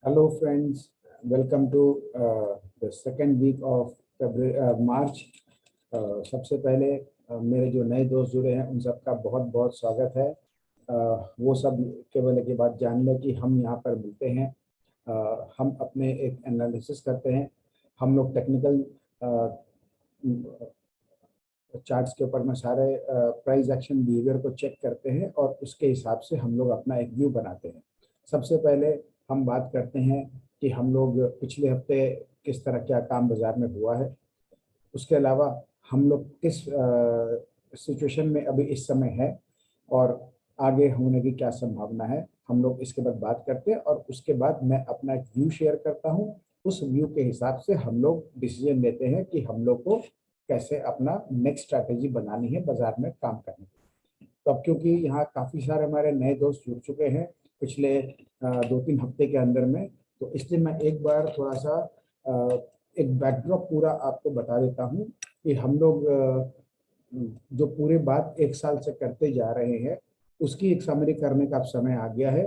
Hello friends, welcome to the second week of March. सबसे पहले मेरे जो नए दोस्त जुड़े हैं उन सबका बहुत बहुत स्वागत है। वो सब केवल एक बात जान लें कि हम यहाँ पर मिलते हैं, हम अपने एक एनालिसिस करते हैं। हम लोग टेक्निकल चार्ट्स के ऊपर में सारे प्राइस एक्शन बिहेवियर को चेक करते हैं और उसके हिसाब से हम लोग अपना एक व्यू बनाते हैं। सबसे पहले हम बात करते हैं कि हम लोग पिछले हफ्ते किस तरह क्या काम बाजार में हुआ है। उसके अलावा हम लोग किस सिचुएशन में अभी इस समय है और आगे होने की क्या संभावना है, हम लोग इसके बाद बात करते हैं और उसके बाद मैं अपना एक व्यू शेयर करता हूँ। उस व्यू के हिसाब से हम लोग डिसीजन लेते हैं कि हम लोग को कैसे अपना नेक्स्ट स्ट्रैटेजी बनानी है बाजार में काम करने की। तो अब क्योंकि यहाँ काफ़ी सारे हमारे नए दोस्त जुड़ चुके हैं पिछले 2-3 हफ्ते के अंदर में, तो इसलिए मैं एक बार थोड़ा सा एक बैकड्रॉप पूरा आपको बता देता हूँ कि हम लोग जो पूरी बात एक साल से करते जा रहे हैं उसकी एक समरी करने का अब समय आ गया है।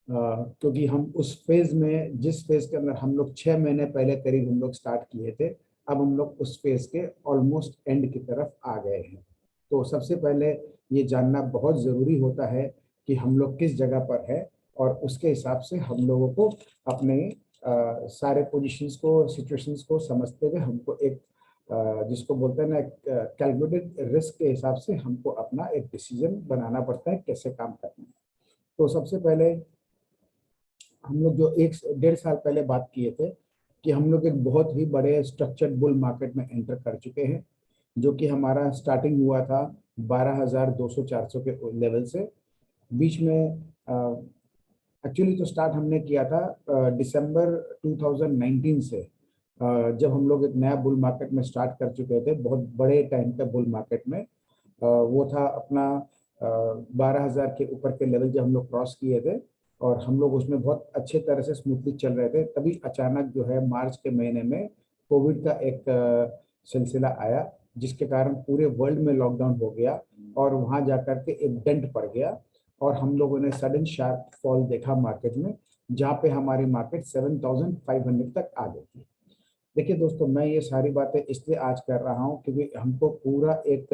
क्योंकि हम उस फेज में, जिस फेज के अंदर हम लोग 6 महीने पहले करीब हम लोग स्टार्ट किए थे, अब हम लोग उस फेज के ऑलमोस्ट एंड की तरफ आ गए हैं। तो सबसे पहले ये जानना बहुत ज़रूरी होता है कि हम लोग किस जगह पर है और उसके हिसाब से हम लोगों को अपने सारे पोजीशंस को, सिचुएशंस को समझते हुए हमको एक जिसको बोलते हैं ना कैलकुलेटेड रिस्क के हिसाब से हमको अपना एक डिसीजन बनाना पड़ता है कैसे काम करना है। तो सबसे पहले हम लोग जो 1-1.5 साल पहले बात किए थे कि हम लोग एक बहुत ही बड़े स्ट्रक्चर्ड बुल मार्केट में एंटर कर चुके हैं, जो कि हमारा स्टार्टिंग हुआ था 12,200-400 के लेवल से। बीच में एक्चुअली तो स्टार्ट हमने किया था दिसंबर 2019 से, जब हम लोग एक नया बुल मार्केट में स्टार्ट कर चुके थे, बहुत बड़े टाइम का बुल मार्केट में। वो था अपना 12,000 के ऊपर के लेवल जब हम लोग क्रॉस किए थे और हम लोग उसमें बहुत अच्छे तरह से स्मूथली चल रहे थे। तभी अचानक जो है मार्च के महीने में कोविड का एक सिलसिला आया, जिसके कारण पूरे वर्ल्ड में लॉकडाउन हो गया और वहाँ जाकर के एक डेंट पड़ गया और हम लोगों ने सडन शार्प फॉल देखा मार्केट में, जहाँ पे हमारी मार्केट 7,500 तक आ गई थी। देखिए दोस्तों, मैं ये सारी बातें इसलिए आज कर रहा हूँ क्योंकि हमको पूरा एक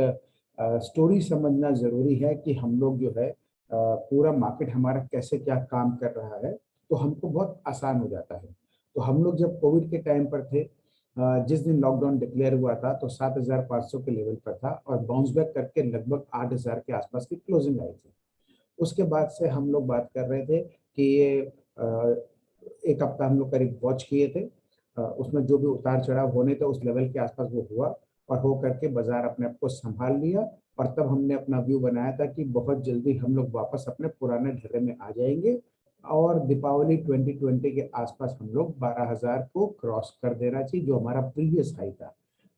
स्टोरी समझना जरूरी है कि हम लोग जो है पूरा मार्केट हमारा कैसे क्या काम कर रहा है, तो हमको बहुत आसान हो जाता है। तो हम लोग जब कोविड के टाइम पर थे, जिस दिन लॉकडाउन डिक्लेयर हुआ था तो 7,500 के लेवल पर था और बाउंस बैक करके लगभग 8,000 के आसपास की क्लोजिंग आई थी। उसके बाद से हम लोग बात कर रहे थे कि ये एक हफ्ता हम लोग करीब वॉच किए थे, उसमें जो भी उतार चढ़ाव होने थे उस लेवल के आसपास वो हुआ और हो करके बाजार अपने आप को संभाल लिया और तब हमने अपना व्यू बनाया था कि बहुत जल्दी हम लोग वापस अपने पुराने ढर्रे में आ जाएंगे और दीपावली 2020 के आसपास हम लोग 12,000 को क्रॉस कर देना चाहिए, जो हमारा प्रीवियस हाई था।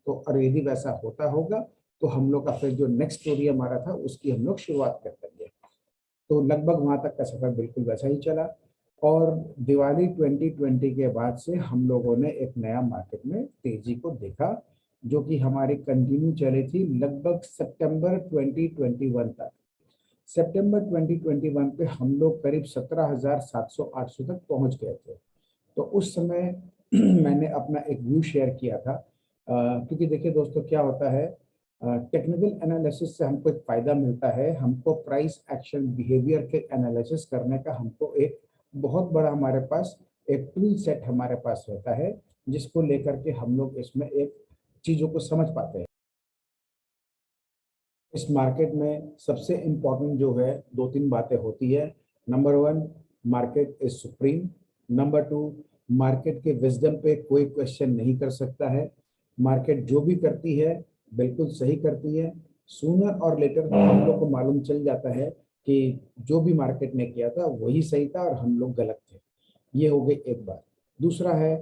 तो और यदि वैसा होता होगा तो हम लोग का फिर जो नेक्स्ट स्टोरी हमारा था उसकी हम लोग शुरुआत कर देंगे। तो लगभग वहां तक का सफर बिल्कुल वैसा ही चला और दिवाली 2020 के बाद से हम लोगों ने एक नया मार्केट में तेजी को देखा, जो कि हमारी कंटिन्यू चली थी लगभग सितंबर 2021 तक। सितंबर 2021 पे हम लोग करीब 17,700-800 तक पहुंच गए थे। तो उस समय मैंने अपना एक व्यू शेयर किया था, क्योंकि देखिए दोस्तों क्या होता है, टेक्निकल एनालिसिस से हमको एक फायदा मिलता है, हमको प्राइस एक्शन बिहेवियर के एनालिसिस करने का हमको एक बहुत बड़ा हमारे पास एक टूल सेट हमारे पास रहता है, जिसको लेकर के हम लोग इसमें एक चीजों को समझ पाते हैं। इस मार्केट में सबसे इम्पोर्टेंट जो है 2-3 बातें होती है। Number 1, market is supreme. Number 2, market के विजडम पे कोई क्वेश्चन नहीं कर सकता है। मार्केट जो भी करती है बिल्कुल सही करती है। सूनर और लेटर हम लोग को मालूम चल जाता है कि जो भी मार्केट ने किया था वही सही था और हम लोग गलत थे। ये हो गई एक बात। दूसरा है,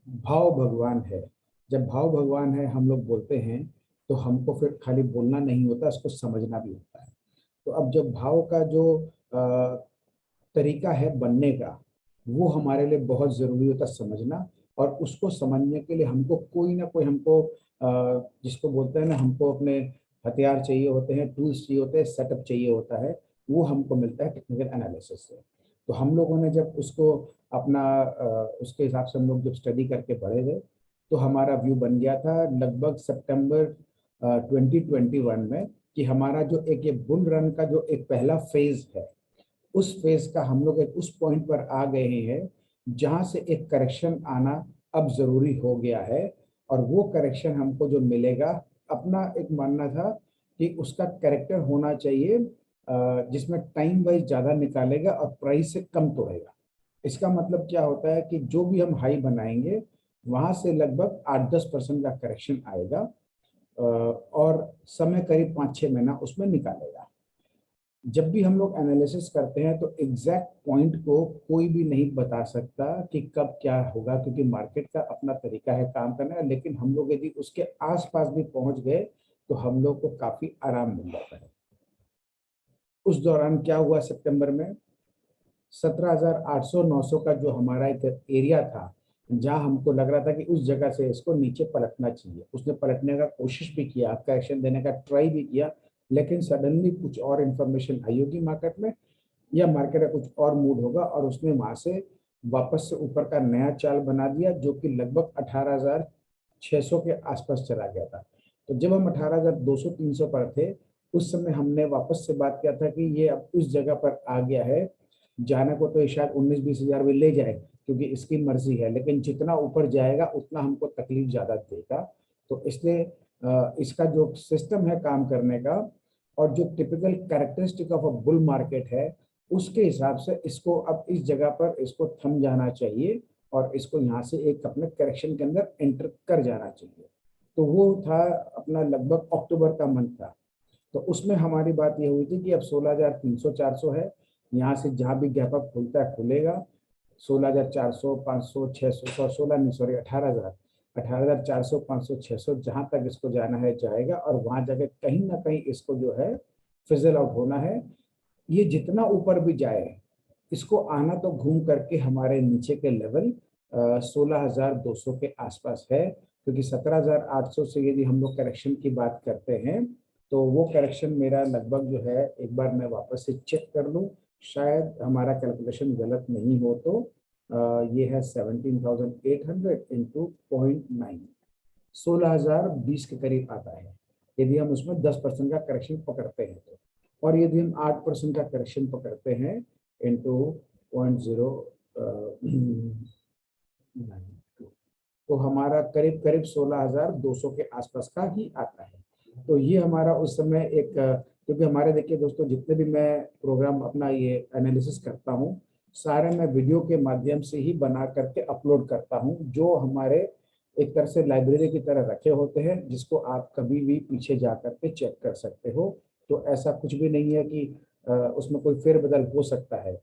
भाव भगवान है। जब भाव भगवान है हम लोग बोलते हैं तो हमको फिर खाली बोलना नहीं होता, उसको समझना भी होता है। तो अब जब भाव का जो तरीका है बनने का, वो हमारे लिए बहुत ज़रूरी होता है समझना। और उसको समझने के लिए हमको कोई ना कोई हमको जिसको बोलते हैं ना, हमको अपने हथियार चाहिए होते हैं, टूल्स चाहिए होते हैं, सेटअप चाहिए होता है। वो हमको मिलता है टेक्निकल एनालिसिस से। तो हम लोगों ने जब उसको अपना उसके हिसाब से हम लोग जब स्टडी करके बढ़े थे, तो हमारा व्यू बन गया था लगभग सितंबर 2021 में कि हमारा जो एक ये बुल रन का जो एक पहला फेज है, उस फेज का हम लोग एक उस पॉइंट पर आ गए हैं जहां से एक करेक्शन आना अब जरूरी हो गया है। और वो करेक्शन हमको जो मिलेगा, अपना एक मानना था कि उसका कैरेक्टर होना चाहिए जिसमें टाइम वाइज ज्यादा निकालेगा और प्राइस से कम तोड़ेगा। इसका मतलब क्या होता है कि जो भी हम हाई बनाएंगे वहां से लगभग 8-10% का करेक्शन आएगा, और समय करीब 5-6 महीना उसमें निकालेगा। जब भी हम लोग एनालिसिस करते हैं तो एग्जैक्ट पॉइंट को कोई भी नहीं बता सकता कि कब क्या होगा, क्योंकि मार्केट का अपना तरीका है काम करने का। लेकिन हम लोग यदि उसके आसपास भी पहुंच गए तो हम लोग को काफी आराम मिल जाता है। उस दौरान क्या हुआ, सितंबर में 17,800-900 का जो हमारा एक एरिया था, जहां हमको लग रहा था कि उस जगह से इसको नीचे पलटना चाहिए, उसने पलटने का कोशिश भी किया, करेक्शन देने का ट्राई भी किया। लेकिन सडनली कुछ और इंफॉर्मेशन आई होगी मार्केट में, या मार्केट का कुछ और मूड होगा, और उसने वहां से वापस से ऊपर का नया चाल बना दिया, जो कि लगभग 18,600 के आसपास चला गया था। तो जब हम 18,200-300 पर थे, उस समय हमने वापस से बात किया था कि ये अब उस जगह पर आ गया है, जाने को तो ये शायद 19-20 हजार भी ले जाए, क्योंकि इसकी मर्जी है, लेकिन जितना ऊपर जाएगा उतना हमको तकलीफ ज्यादा देगा। तो इसलिए इसका जो सिस्टम है काम करने का, और जो typical characteristic of a bull market है, उसके हिसाब से इसको अब इस जगह पर इसको थम जाना चाहिए, और इसको यहाँ से एक अपने करेक्शन के अंदर एंटर कर जाना चाहिए। तो वो था अपना लगभग अक्टूबर का मंथ था। तो उसमें हमारी बात ये हुई थी कि अब 16,300-400 है, यहाँ से जहाँ भी गैप अप खुलता है खुलेगा। 16,400, 500, 600, 16 नहीं सॉरी 18,000, 18,400, 500, 600 जहां तक इसको जाना है जाएगा, और वहां जाके कहीं ना कहीं इसको जो है फिजल आउट होना है। ये जितना ऊपर भी जाए, इसको आना तो घूम करके हमारे नीचे के लेवल 16,200 के आसपास है, क्योंकि 17,800 से यदि हम लोग करेक्शन की बात करते हैं, तो वो करेक्शन मेरा लगभग जो है, एक बार मैं वापस से चेक कर लूं, शायद हमारा कैलकुलेशन गलत नहीं हो तो ये है 17,800 इंटू 0.9, 16,020 के करीब आता है, यदि हम उसमें 10% का करेक्शन पकड़ते हैं तो। और यदि हम 8% का करेक्शन पकड़ते हैं इंटू 0.0 तो हमारा करीब करीब 16,200 के आसपास का ही आता है। तो ये हमारा उस समय एक क्योंकि हमारे देखिए दोस्तों, जितने भी मैं प्रोग्राम अपना ये एनालिसिस करता हूँ, सारे मैं वीडियो के माध्यम से ही बना करके अपलोड करता हूँ, जो हमारे एक तरह से लाइब्रेरी की तरह रखे होते हैं, जिसको आप कभी भी पीछे जा करके चेक कर सकते हो। तो ऐसा कुछ भी नहीं है कि उसमें कोई फेरबदल हो सकता है।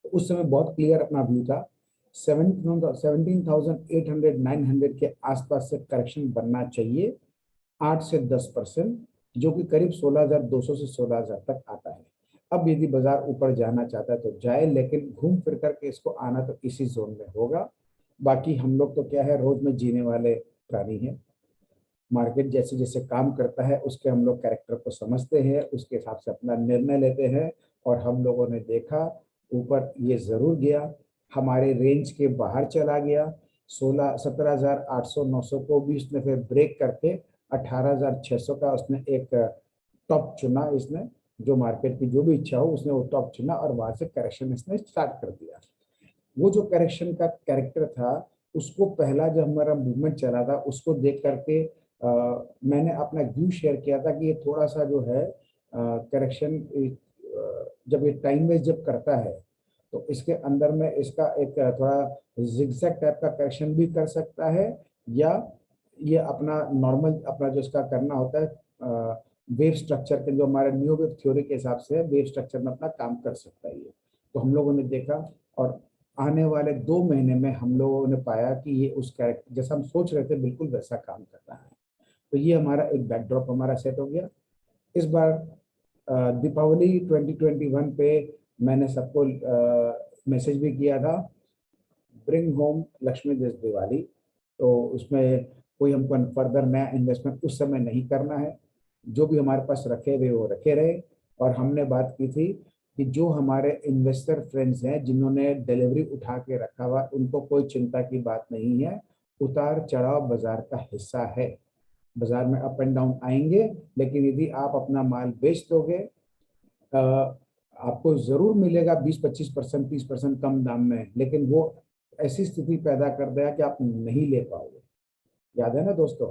उस समय बहुत क्लियर अपना व्यू था, 17,800-900 के आसपास से करेक्शन बनना चाहिए, 8 से 10%, जो कि करीब 16,200 से 16,000 तक आता है। अब यदि बाजार ऊपर जाना चाहता है तो जाए, लेकिन घूम फिर करके इसको आना तो इसी जोन में होगा। बाकी हम लोग तो क्या है, रोज में जीने वाले प्राणी हैं। मार्केट जैसे जैसे काम करता है उसके हम लोग कैरेक्टर को समझते हैं, उसके हिसाब से अपना निर्णय लेते हैं। और हम लोगों ने देखा, ऊपर ये जरूर गया, हमारे रेंज के बाहर चला गया, 17,800-900 को भी उसने फिर ब्रेक करके 18,600 का उसने एक टॉप चुना। इसने जो मार्केट की जो भी इच्छा हो, उसने वो टॉप चुना, और वहां से करेक्शन इसने स्टार्ट कर दिया। वो जो करेक्शन का कैरेक्टर था, उसको पहला जो हमारा मूवमेंट चला था, उसको देख करके मैंने अपना व्यू शेयर किया था कि ये थोड़ा सा जो है करेक्शन, जब ये टाइम वेस्ट जब करता है, तो इसके अंदर में इसका एक थोड़ा जिगजैग टाइप का करेक्शन भी कर सकता है, या ये अपना नॉर्मल अपना जो इसका करना होता है वेव स्ट्रक्चर के, जो हमारे न्यू वेव थ्योरी के हिसाब से वेव स्ट्रक्चर में अपना काम कर सकता है ये। तो हम लोगों ने देखा, और आने वाले 2 महीने में हम लोगों ने पाया कि ये उस कैरेक्टर जैसा हम सोच रहे थे बिल्कुल वैसा काम कर रहा है। तो ये हमारा एक बैकड्रॉप हमारा सेट हो गया। इस बार दीपावली 2021 पे मैंने सबको मैसेज भी किया था, bring home Lakshmi this Diwali. तो उसमें कोई हमको फर्दर नया इन्वेस्टमेंट उस समय नहीं करना है, जो भी हमारे पास रखे हुए वो रखे रहे। और हमने बात की थी कि जो हमारे इन्वेस्टर फ्रेंड्स हैं जिन्होंने डिलीवरी उठा के रखा हुआ, उनको कोई चिंता की बात नहीं है। उतार चढ़ाव बाजार का हिस्सा है, बाजार में अप एंड डाउन आएंगे, लेकिन यदि आप अपना माल बेच दोगे, आपको जरूर मिलेगा 20-25%, 30% कम दाम में, लेकिन वो ऐसी स्थिति पैदा कर देगा कि आप नहीं ले पाओगे। याद है ना दोस्तों?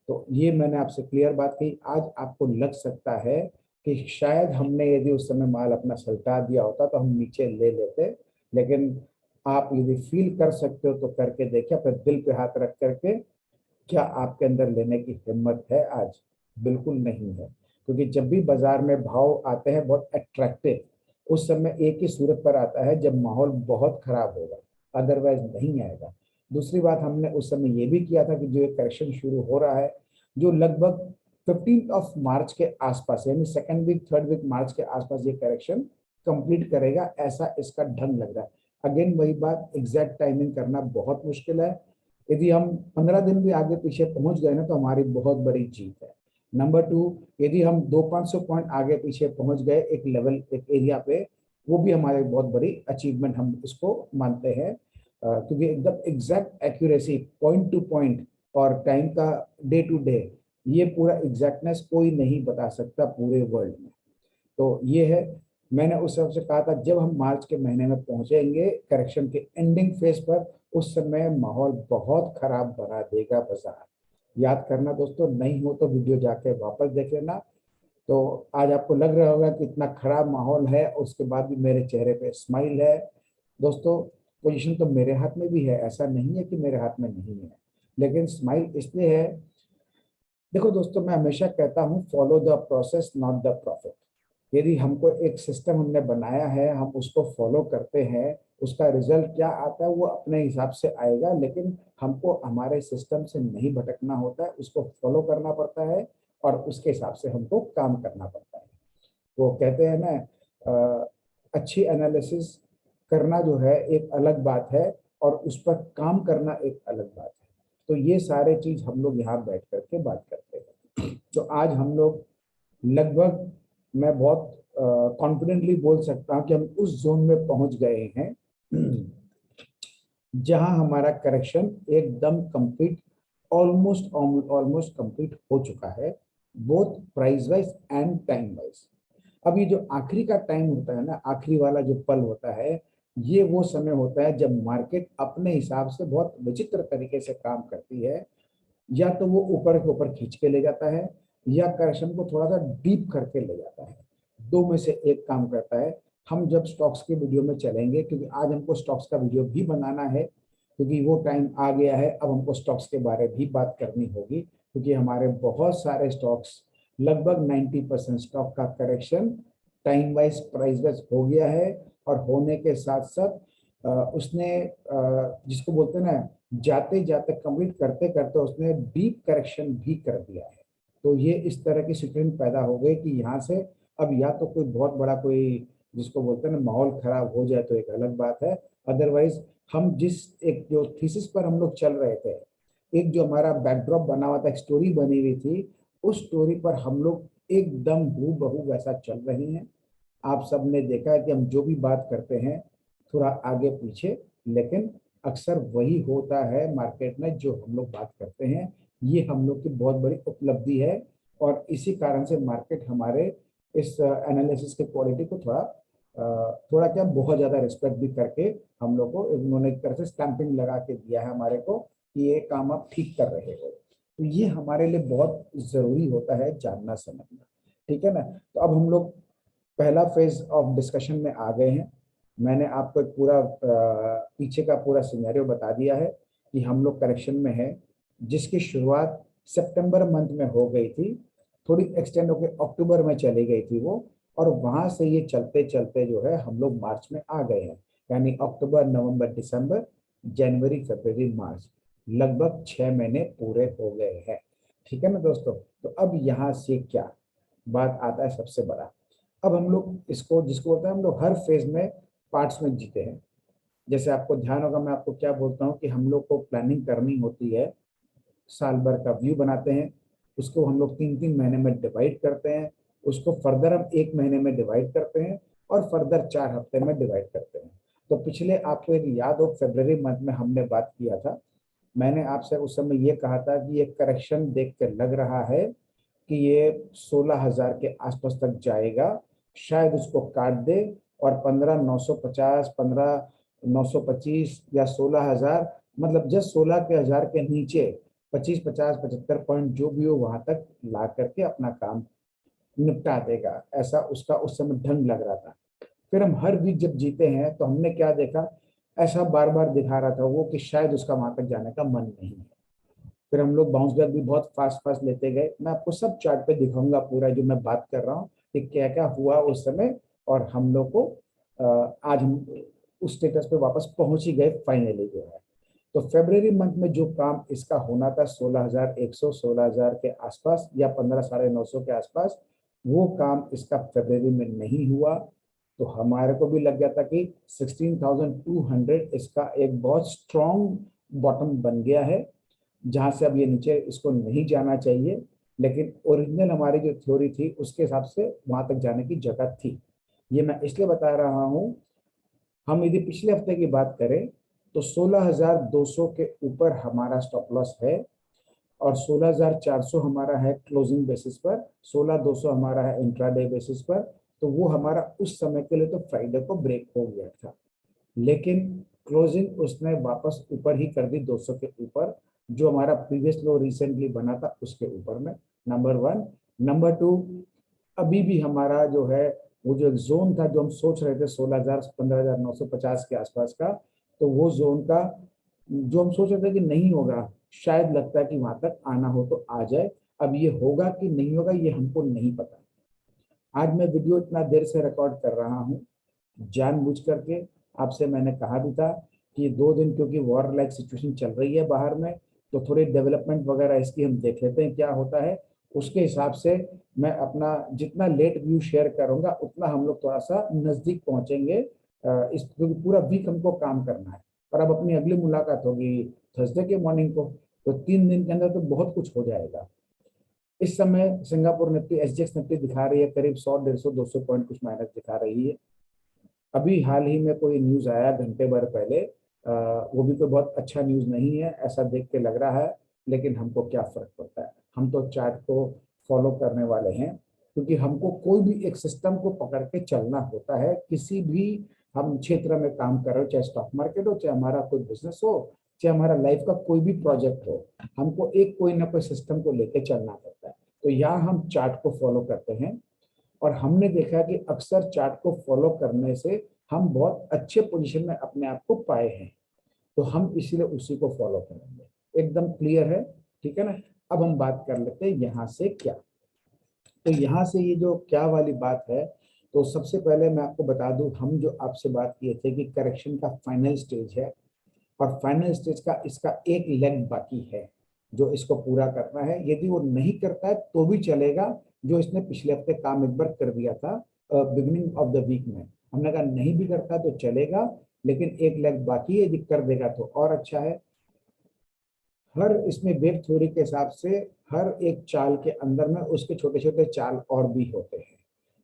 तो ये मैंने आपसे क्लियर बात कही। आज आपको लग सकता है कि शायद हमने यदि उस समय माल अपना सल्टा दिया होता तो हम नीचे ले लेते, लेकिन आप यदि फील कर सकते हो तो करके देखिए, अपने दिल पे हाथ रख करके, क्या आपके अंदर लेने की हिम्मत है आज? बिल्कुल नहीं है। क्योंकि जब भी बाजार में भाव आते हैं बहुत अट्रैक्टिव, उस समय एक ही सूरत पर आता है जब माहौल बहुत खराब होगा, अदरवाइज नहीं आएगा। दूसरी बात, हमने उस समय ये भी किया था कि जो एक करेक्शन शुरू हो रहा है, जो लगभग 15 ऑफ मार्च के आसपास, यानी सेकेंड वीक थर्ड वीक मार्च के आसपास ये करेक्शन कंप्लीट करेगा, ऐसा इसका ढंग लग रहा है। अगेन वही बात, एग्जैक्ट टाइमिंग करना बहुत मुश्किल है। यदि हम 15 दिन भी आगे पीछे पहुंच गए ना तो हमारी बहुत बड़ी जीत है। नंबर टू, यदि हम 200-500 पॉइंट आगे पीछे पहुंच गए एक लेवल, एक एरिया पे, वो भी हमारी बहुत बड़ी अचीवमेंट हम इसको मानते हैं। क्योंकि एकदम exact accuracy, point two point और टाइम का डे टू डे, ये पूरा एग्जैक्टनेस कोई नहीं बता सकता पूरे वर्ल्ड में। तो ये है, मैंने उस सबसे कहा था जब हम मार्च के महीने में पहुंचेंगे करेक्शन के एंडिंग फेज पर, उस समय माहौल बहुत खराब बना देगा बाजार। याद करना दोस्तों, नहीं हो तो वीडियो जाके वापस देख लेना। तो आज आपको लग रहा होगा कि इतना खराब माहौल है, उसके बाद भी मेरे चेहरे पे स्माइल है। दोस्तों, पोजीशन तो मेरे हाथ में भी है, ऐसा नहीं है कि मेरे हाथ में नहीं है, लेकिन स्माइल इसलिए है। देखो दोस्तों, मैं हमेशा कहता हूँ follow the process not the profit. यदि हमको एक सिस्टम हमने बनाया है, हम उसको फॉलो करते हैं, उसका रिजल्ट क्या आता है वो अपने हिसाब से आएगा, लेकिन हमको हमारे सिस्टम से नहीं भटकना होता है, उसको फॉलो करना पड़ता है और उसके हिसाब से हमको काम करना पड़ता है। वो कहते हैं ना, अच्छी एनालिसिस करना जो है एक अलग बात है, और उस पर काम करना एक अलग बात है। तो ये सारे चीज हम लोग यहाँ बैठ करके बात करते हैं। तो आज हम लोग लगभग, मैं बहुत कॉन्फिडेंटली बोल सकता हूँ कि हम उस जोन में पहुंच गए हैं जहां हमारा करेक्शन एकदम कंप्लीट, ऑलमोस्ट ऑलमोस्ट कंप्लीट हो चुका है, both price wise and time wise. अब ये जो आखिरी का टाइम होता है ना, आखिरी वाला जो पल होता है, ये वो समय होता है जब मार्केट अपने हिसाब से बहुत विचित्र तरीके से काम करती है। या तो वो ऊपर के ऊपर खींच के ले जाता है, या करेक्शन को थोड़ा सा डीप करके ले जाता है। दो में से एक काम करता है। हम जब स्टॉक्स के वीडियो में चलेंगे, क्योंकि आज हमको स्टॉक्स का वीडियो भी बनाना है, क्योंकि वो टाइम आ गया है, अब हमको स्टॉक्स के बारे में भी बात करनी होगी, क्योंकि हमारे बहुत सारे स्टॉक्स, लगभग 90% स्टॉक का correction time wise price wise हो गया है। और होने के साथ साथ उसने जिसको बोलते हैं ना, जाते जाते कंप्लीट करते करते उसने डीप करेक्शन भी कर दिया है। तो ये इस तरह की सिचुएशन पैदा हो गई कि यहाँ से अब या तो कोई बहुत बड़ा कोई, जिसको बोलते हैं ना, माहौल खराब हो जाए तो एक अलग बात है। अदरवाइज हम जिस एक जो थीसिस पर हम लोग चल रहे थे, एक जो हमारा बैकड्रॉप बना हुआ था, एक स्टोरी बनी हुई थी, उस स्टोरी पर हम लोग एकदम हूबहू वैसा चल रहे हैं। आप सबने देखा है कि हम जो भी बात करते हैं थोड़ा आगे पीछे, लेकिन अक्सर वही होता है मार्केट में जो हम लोग बात करते हैं। ये हम लोग की बहुत बड़ी उपलब्धि है, और इसी कारण से मार्केट हमारे इस एनालिसिस के क्वालिटी को थोड़ा क्या, बहुत ज्यादा रिस्पेक्ट भी करके हम लोग को उन्होंने एक तरह से स्टैंपिंग लगा के दिया है हमारे को कि ये काम आप ठीक कर रहे हो। तो ये हमारे लिए बहुत जरूरी होता है जानना समझना। ठीक है ना? तो अब हम लोग पहला फेज ऑफ डिस्कशन में आ गए हैं। मैंने आपको एक पूरा पीछे का पूरा सिनेरियो बता दिया है कि हम लोग करेक्शन में है, जिसकी शुरुआत सितंबर मंथ में हो गई थी, थोड़ी एक्सटेंड होकर अक्टूबर में चली गई थी वो, और वहां से ये चलते चलते जो है हम लोग मार्च में आ गए हैं। यानी अक्टूबर नवंबर दिसंबर जनवरी फरवरी मार्च, लगभग 6 महीने पूरे हो गए हैं। ठीक है ना दोस्तों? तो अब यहाँ से क्या बात आता है सबसे बड़ा। अब हम लोग इसको, जिसको बोलते हैं हम लोग हर फेज में पार्ट्स में जीते हैं। जैसे आपको ध्यान होगा, मैं आपको क्या बोलता हूँ कि हम लोग को प्लानिंग करनी होती है, साल भर का व्यू बनाते हैं, उसको हम लोग 3-3 महीने में डिवाइड करते हैं, उसको फर्दर हम 1 महीने में डिवाइड करते हैं, और फर्दर 4 हफ्ते में डिवाइड करते हैं। तो पिछले आपको एक याद हो फरवरी मंथ में हमने बात किया था, मैंने आपसे उस समय ये कहा था कि ये करेक्शन देख कर लग रहा है कि ये 16,000 के आसपास तक जाएगा, शायद उसको काट दे और 15,950, 15,925 या 16,000, मतलब जस्ट 16,000 के नीचे 25, 50, 75 पॉइंट जो भी हो वहां तक ला करके अपना काम निपटा देगा, ऐसा उसका उस समय ढंग लग रहा था। फिर हम हर वीक जब जीते हैं तो हमने क्या देखा, ऐसा बार बार दिखा रहा था वो कि शायद उसका वहां तक जाने का मन नहीं है। फिर हम लोग बाउंस बैक भी बहुत फास्ट फास्ट लेते गए। मैं आपको सब चार्ट पे दिखाऊंगा पूरा जो मैं बात कर रहा हूँ कि क्या क्या हुआ उस समय, और हम लोग को आज हम उस स्टेटस पे वापस पहुंच ही गए फाइनली जो है। तो फरवरी मंथ में जो काम इसका होना था 16,100, 16,000 के आसपास या 15 साढ़े 900 के आसपास, वो काम इसका फरवरी में नहीं हुआ। तो हमारे को भी लग गया था कि 16,200 इसका एक बहुत स्ट्रॉन्ग बॉटम बन गया है, जहां से अब ये नीचे इसको नहीं जाना चाहिए। लेकिन ओरिजिनल हमारी जो थ्योरी थी उसके हिसाब से वहां तक जाने की जगह थी। ये मैं इसलिए बता रहा हूं, हम यदि पिछले हफ्ते की बात करें तो 16,200 के ऊपर हमारा स्टॉप लॉस है और 16,400 हमारा है क्लोजिंग बेसिस पर, 16,200 हमारा है इंट्राडे बेसिस पर। तो वो हमारा उस समय के लिए तो फ्राइडे को ब्रेक हो गया था, लेकिन क्लोजिंग उसने वापस ऊपर ही कर दी 200 के ऊपर, जो हमारा प्रीवियस लो रिसेंटली बना था उसके ऊपर में। Number one. नंबर टू, अभी भी हमारा जो है वो जो एक जोन था जो हम सोच रहे थे 16,000 15,950 के आसपास का, तो वो जोन का जो हम सोच रहे थे कि नहीं होगा, शायद लगता है कि वहां तक आना हो तो आ जाए। अब ये होगा कि नहीं होगा ये हमको नहीं पता। आज मैं वीडियो इतना देर से रिकॉर्ड कर रहा हूँ जानबूझ करके। आपसे मैंने कहा भी था कि 2 दिन क्योंकि वॉर लाइक सिचुएशन चल रही है बाहर में, तो थोड़ी डेवलपमेंट वगैरह इसकी हम देख लेते हैं क्या होता है। उसके हिसाब से मैं अपना जितना लेट व्यू शेयर करूंगा उतना हम लोग थोड़ा सा नजदीक पहुंचेंगे। इस क्योंकि पूरा वीक हमको काम करना है और अब अपनी अगली मुलाकात होगी थर्सडे के मॉर्निंग को, तो 3 दिन के अंदर तो बहुत कुछ हो जाएगा। इस समय सिंगापुर निफ्टी एसजीएक्स निफ्टी दिखा रही है करीब 100, 150, 200 पॉइंट कुछ माइनस दिखा रही है। अभी हाल ही में कोई न्यूज आया घंटे भर पहले, वो भी तो बहुत अच्छा न्यूज नहीं है ऐसा देख के लग रहा है, लेकिन हमको क्या फर्क पड़ता है, हम तो चार्ट को फॉलो करने वाले हैं। क्योंकि हमको कोई भी एक सिस्टम को पकड़ के चलना होता है, किसी भी हम क्षेत्र में काम कर रहे हो, चाहे स्टॉक मार्केट हो, चाहे हमारा कोई बिजनेस हो, चाहे हमारा लाइफ का कोई भी प्रोजेक्ट हो, हमको एक कोई ना कोई सिस्टम को लेके चलना पड़ता है। तो यहाँ हम चार्ट को फॉलो करते हैं और हमने देखा कि अक्सर चार्ट को फॉलो करने से हम बहुत अच्छे पोजीशन में अपने आप को पाए हैं। तो हम इसीलिए उसी को फॉलो करेंगे। एकदम क्लियर है, ठीक है ना। अब हम बात कर लेते हैं यहाँ से क्या। तो यहाँ से ये जो क्या वाली बात है, तो सबसे पहले मैं आपको बता दूं, हम जो आपसे बात किए थे कि करेक्शन का फाइनल स्टेज है और फाइनल स्टेज का इसका एक लेग बाकी है जो इसको पूरा करना है। यदि वो नहीं करता है तो भी चलेगा, जो इसने पिछले हफ्ते काम एक बार कर दिया था बिगिनिंग ऑफ द वीक में। हमने कहा नहीं भी करता तो चलेगा, लेकिन एक लेग बाकी है, यदि कर देगा तो और अच्छा है। हर इसमें वेब थ्योरी के हिसाब से हर एक चाल के अंदर में उसके छोटे छोटे चाल और भी होते हैं।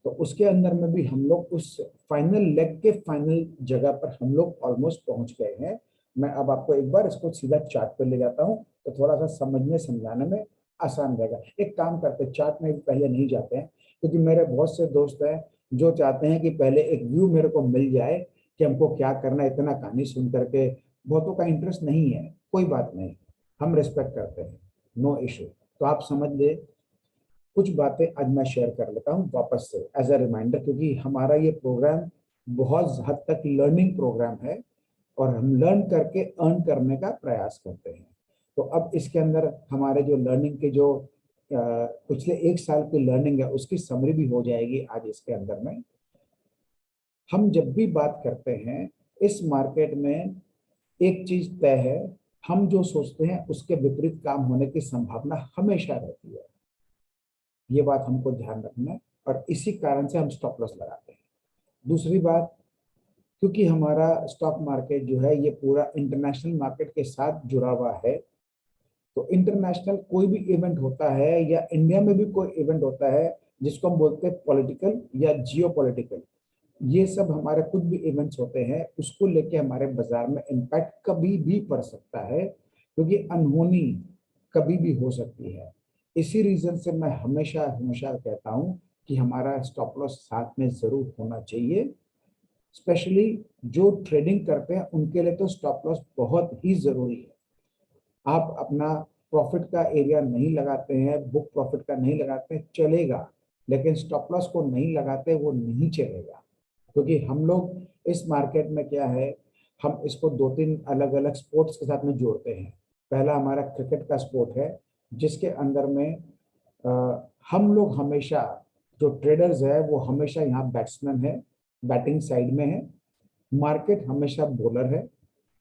तो उसके अंदर में भी हम लोग उस फाइनल लेग के फाइनल जगह पर हम लोग ऑलमोस्ट पहुंच गए हैं। मैं अब आपको एक बार इसको सीधा चार्ट पर ले जाता हूं तो थोड़ा सा समझने समझाने में आसान रहेगा। एक काम करते हैं, चार्ट में भी पहले नहीं जाते हैं, क्योंकि मेरे बहुत से दोस्त हैं जो चाहते हैं कि पहले एक व्यू मेरे को मिल जाए कि हमको क्या करना है। इतना कहानी सुन करके बहुतों का इंटरेस्ट नहीं है, कोई बात नहीं, हम रिस्पेक्ट करते हैं, नो इशू। तो आप समझ ले, कुछ बातें आज मैं शेयर कर लेता हूं वापस से एज अ रिमाइंडर, क्योंकि हमारा ये प्रोग्राम बहुत हद तक लर्निंग प्रोग्राम है और हम लर्न करके अर्न करने का प्रयास करते हैं। तो अब इसके अंदर हमारे जो लर्निंग के जो पिछले 1 साल की लर्निंग है उसकी समरी भी हो जाएगी आज इसके अंदर में। हम जब भी बात करते हैं इस मार्केट में एक चीज तय है, हम जो सोचते हैं उसके विपरीत काम होने की संभावना हमेशा रहती है। ये बात हमको ध्यान रखना है और इसी कारण से हम स्टॉप लॉस लगाते हैं। दूसरी बात, क्योंकि हमारा स्टॉक मार्केट जो है ये पूरा इंटरनेशनल मार्केट के साथ जुड़ा हुआ है, तो इंटरनेशनल कोई भी इवेंट होता है या इंडिया में भी कोई इवेंट होता है जिसको हम बोलते हैं पॉलिटिकल या जियो पॉलिटिकल, ये सब हमारे कुछ भी इवेंट्स होते हैं उसको लेके हमारे बाजार में इम्पैक्ट कभी भी पड़ सकता है, क्योंकि अनहोनी कभी भी हो सकती है। इसी रीजन से मैं हमेशा हमेशा कहता हूं कि हमारा स्टॉप लॉस साथ में जरूर होना चाहिए। स्पेशली जो ट्रेडिंग करते हैं उनके लिए तो स्टॉप लॉस बहुत ही जरूरी है। आप अपना प्रॉफिट का एरिया नहीं लगाते हैं, बुक प्रॉफिट का नहीं लगाते हैं, चलेगा, लेकिन स्टॉप लॉस को नहीं लगाते वो नहीं चलेगा। क्योंकि हम लोग इस मार्केट में क्या है, हम इसको दो तीन अलग अलग स्पोर्ट्स के साथ में जोड़ते हैं। पहला हमारा क्रिकेट का स्पोर्ट है, जिसके अंदर में हम लोग हमेशा, जो ट्रेडर्स है वो हमेशा यहाँ बैट्समैन है, बैटिंग साइड में है, मार्केट हमेशा बॉलर है।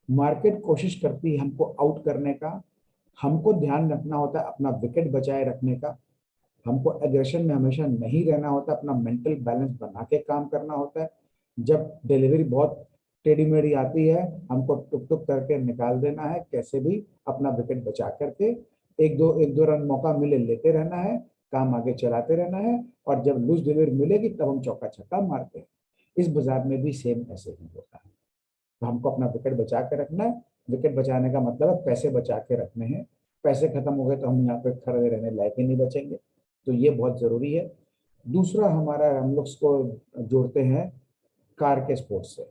मार्केट कोशिश करती है हमको आउट करने का, हमको ध्यान रखना होता है अपना विकेट बचाए रखने का, हमको एग्रेशन में हमेशा नहीं रहना होता, अपना मेंटल बैलेंस बना के काम करना होता है। जब डिलीवरी बहुत टेढ़ी मेढ़ी आती है, हमको टुक टुक करके निकाल देना है, कैसे भी अपना विकेट बचा करके एक दो रन मौका मिले लेते रहना है, काम आगे चलाते रहना है, और जब लूज डिलीवरी मिलेगी तब हम चौका छक्का मारते हैं। इस बाजार में भी सेम ऐसे ही होता है। तो हमको अपना विकेट बचा के रखना है। विकेट बचाने का मतलब है पैसे बचा के रखने हैं। पैसे खत्म हो गए तो हम यहाँ पे खड़े रहने लायक ही नहीं बचेंगे। तो ये बहुत जरूरी है। दूसरा हमारा, हम लोग इसको जोड़ते हैं कार के स्पोर्ट्स से।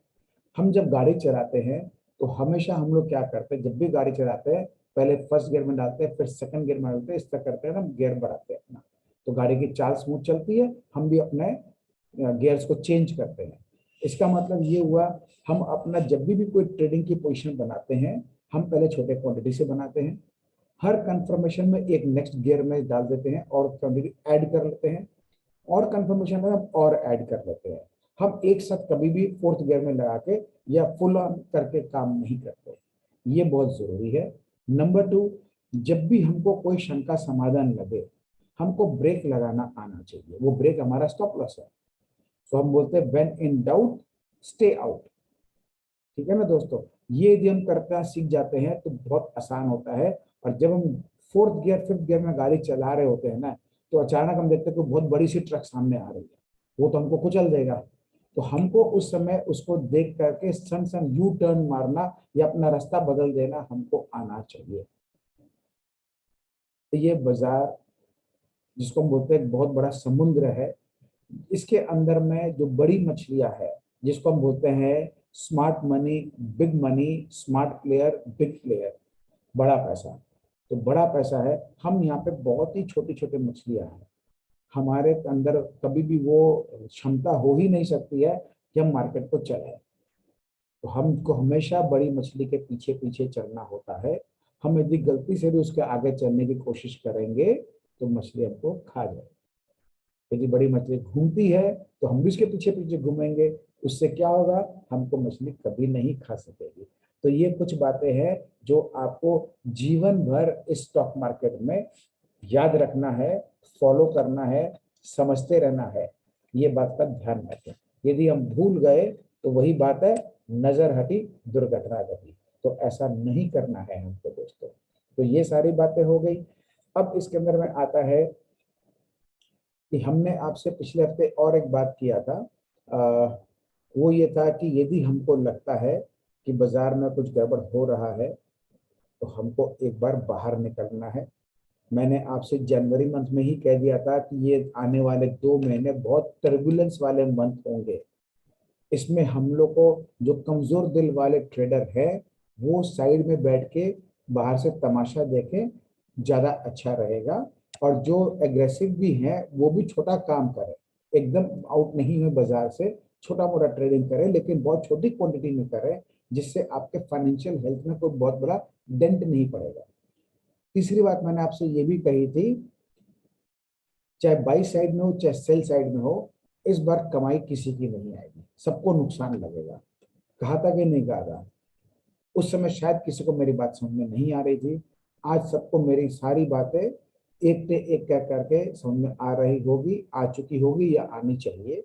हम जब गाड़ी चलाते हैं तो हमेशा हम लोग क्या करते हैं, जब भी गाड़ी चलाते हैं पहले फर्स्ट गियर में डालते हैं, फिर सेकंड गियर में डालते हैं, इस तरह करते हैं ना, गियर बढ़ाते हैं अपना, तो गाड़ी की चाल स्मूथ चलती है। हम भी अपने गियर्स को चेंज करते हैं। इसका मतलब ये हुआ, हम अपना जब भी कोई ट्रेडिंग की पोजीशन बनाते हैं, हम पहले छोटे क्वांटिटी से बनाते हैं, हर कंफर्मेशन में एक नेक्स्ट गियर में डाल देते हैं और क्वांटिटी ऐड कर लेते हैं, और कंफर्मेशन में हम और ऐड कर लेते हैं। हम एक साथ कभी भी फोर्थ गियर में लगा के या फुल ऑन करके काम नहीं करते। ये बहुत जरूरी है। नंबर टू, जब भी हमको कोई शंका समाधान लगे, हमको ब्रेक लगाना आना चाहिए। वो ब्रेक हमारा स्टॉप लॉस है। तो हम बोलते हैं when in doubt stay out. ठीक है ना दोस्तों, ये यदि हम करना सीख जाते हैं तो बहुत आसान होता है। और जब हम फोर्थ गियर फिफ्थ गियर में गाड़ी चला रहे होते हैं ना, तो अचानक हम देखते हैं कि बहुत बड़ी सी ट्रक सामने आ रही है, वो तो हमको कुचल देगा। तो हमको उस समय उसको देख करके सन सन यू टर्न मारना या अपना रास्ता बदल देना हमको आना चाहिए। तो ये बाजार, जिसको हम बोलते हैं बहुत बड़ा समुद्र है, इसके अंदर में जो बड़ी मछलियां है, जिसको हम बोलते हैं smart money, smart player, big player, बड़ा पैसा। तो बड़ा पैसा है, हम यहाँ पे बहुत ही छोटी छोटी मछलियां हैं। हमारे अंदर कभी भी वो क्षमता हो ही नहीं सकती है कि हम मार्केट को चलाएं। तो हमको हमेशा बड़ी मछली के पीछे पीछे चलना होता है। हम यदि गलती से भी उसके आगे चलने की कोशिश करेंगे तो मछली हमको खा जाए। यदि बड़ी मछली घूमती है तो हम भी उसके पीछे पीछे घूमेंगे, उससे क्या होगा, हमको मछली कभी नहीं खा सकेगी। तो ये कुछ बातें हैं जो आपको जीवन भर इस स्टॉक मार्केट में याद रखना है, फॉलो करना है, समझते रहना है। ये बात का ध्यान रखें। यदि हम भूल गए तो वही बात है, नजर हटी दुर्घटना घटी। तो ऐसा नहीं करना है हमको दोस्तों। तो ये सारी बातें हो गई। अब इसके अंदर में आता है कि हमने आपसे पिछले हफ्ते और एक बात किया था। वो ये था कि यदि हमको लगता है कि बाजार में कुछ गड़बड़ हो रहा है तो हमको एक बार बाहर निकलना है। मैंने आपसे जनवरी मंथ में ही कह दिया था कि ये आने वाले 2 महीने बहुत टर्बुलेंस वाले मंथ होंगे। इसमें हम लोग को, जो कमजोर दिल वाले ट्रेडर है, वो साइड में बैठ के बाहर से तमाशा देखें, ज्यादा अच्छा रहेगा। और जो एग्रेसिव भी हैं वो भी छोटा काम करें, एकदम आउट नहीं हुए बाजार से, छोटा मोटा ट्रेडिंग करें, लेकिन बहुत छोटी क्वांटिटी में करें, जिससे आपके फाइनेंशियल हेल्थ में कोई बहुत बड़ा डेंट नहीं पड़ेगा। तीसरी बात मैंने आपसे ये भी कही थी, चाहे बाई साइड में हो चाहे सेल साइड में हो, इस बार कमाई किसी की नहीं आएगी, सबको नुकसान लगेगा। कहा था कि नहीं कहा था? उस समय शायद किसी को मेरी बात समझ में नहीं आ रही थी। आज सबको मेरी सारी बातें एक पे एक कह करके समझ में आ रही होगी, आ चुकी होगी या आनी चाहिए।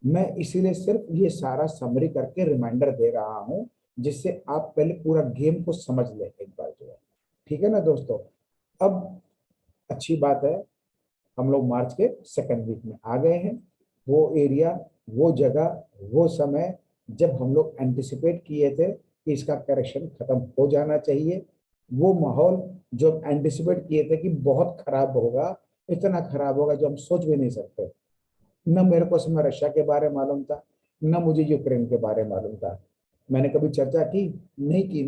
मैं इसीलिए सिर्फ ये सारा समरी करके रिमाइंडर दे रहा हूं, जिससे आप पहले पूरा गेम को समझ लें एक बार जो है। ठीक है ना दोस्तों? अब अच्छी बात है, हम लोग मार्च के सेकंड वीक में आ गए हैं। वो एरिया वो जगह, वो समय जब हम लोग एंटिसिपेट किए थे कि इसका करेक्शन खत्म हो जाना चाहिए, वो माहौल जो एंटिसिपेट किए थे कि बहुत खराब होगा, इतना खराब होगा जो हम सोच भी नहीं सकते। न मेरे को समय रशिया के बारे में मालूम था, न मुझे यूक्रेन के बारे में मालूम था। मैंने कभी चर्चा की नहीं की।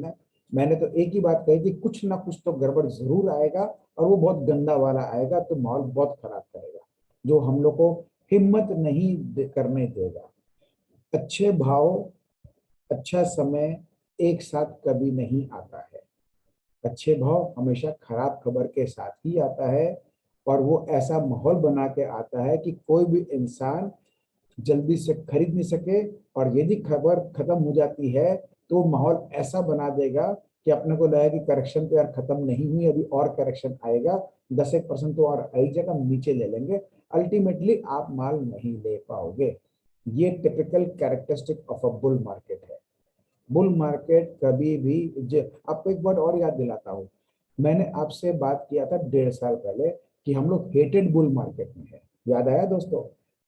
मैंने तो एक ही बात कही थी, कुछ ना कुछ तो गड़बड़ जरूर आएगा और वो बहुत गंदा वाला आएगा, तो माहौल बहुत खराब करेगा, जो हम लोग को हिम्मत नहीं करने देगा। अच्छे भाव, अच्छा समय एक साथ कभी नहीं आता है। अच्छे भाव हमेशा खराब खबर के साथ ही आता है, और वो ऐसा माहौल बना के आता है कि कोई भी इंसान जल्दी से खरीद नहीं सके। और यदि खबर खत्म हो जाती है तो माहौल ऐसा बना देगा कि अपने को लगेगा कि करेक्शन तो यार खत्म नहीं हुई, अभी और करेक्शन आएगा, 10-1% तो और आई जगह नीचे ले लेंगे, अल्टीमेटली आप माल नहीं ले पाओगे। ये typical characteristic of a bull market है। बुल मार्केट कभी भी आपको एक बार और याद दिलाता हूँ, मैंने आपसे बात किया था 1.5 साल पहले कि हम लोग हेटेड बुल मार्केट में है। याद आया दोस्तों?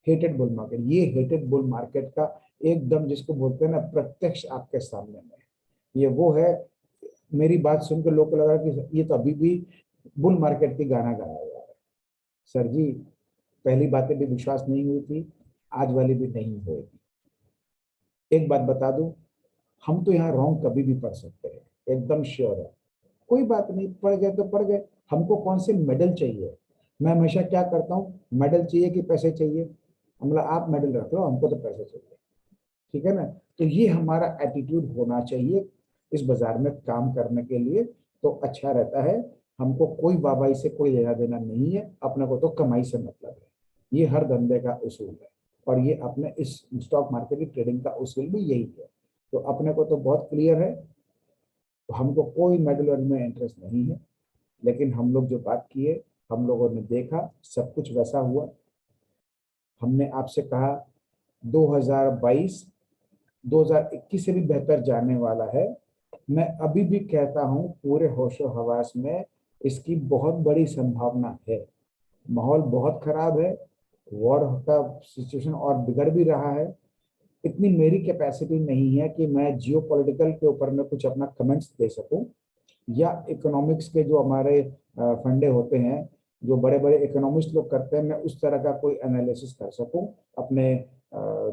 हेटेड बुल मार्केट, ये हेटेड बुल मार्केट का एकदम जिसको बोलते हैं ना प्रत्यक्ष आपके सामने में ये वो है। मेरी बात सुनकर लोग को लगा कि ये तो अभी भी बुल मार्केट की गाना गाया जा रहा है। सर जी, पहली बातें भी विश्वास नहीं हुई थी, आज वाली भी नहीं होगी। एक बात बता दूं, हम तो यहाँ रॉन्ग कभी भी पढ़ सकते हैं, एकदम श्योर है। कोई बात नहीं, पढ़ गए तो पढ़ गए, हमको कौन से मेडल चाहिए। मैं हमेशा क्या करता हूँ, मेडल चाहिए कि पैसे चाहिए, मतलब आप मेडल रख लो, हमको तो पैसे चाहिए। ठीक है ना? तो ये हमारा एटीट्यूड होना चाहिए इस बाजार में काम करने के लिए, तो अच्छा रहता है। हमको कोई वाहवाही से कोई लेना देना नहीं है, अपने को तो कमाई से मतलब है। ये हर धंधे का उसूल है, और ये अपने इस स्टॉक मार्केट की ट्रेडिंग का उसूल भी यही है। तो अपने को तो बहुत क्लियर है, तो हमको कोई मेडल में इंटरेस्ट नहीं है। लेकिन हम लोग जो बात किए, हम लोगों ने देखा, सब कुछ वैसा हुआ। हमने आपसे कहा 2022 2021 से भी बेहतर जाने वाला है। मैं अभी भी कहता हूं पूरे होशो हवास में इसकी बहुत बड़ी संभावना है। माहौल बहुत खराब है, वॉर का सिचुएशन और बिगड़ भी रहा है। इतनी मेरी कैपेसिटी नहीं है कि मैं जियो पॉलिटिकल के ऊपर में कुछ अपना कमेंट्स दे सकूं, या इकोनॉमिक्स के जो हमारे फंडे होते हैं, जो बड़े बड़े इकोनॉमिस्ट लोग करते हैं, मैं उस तरह का कोई एनालिसिस कर सकूं अपने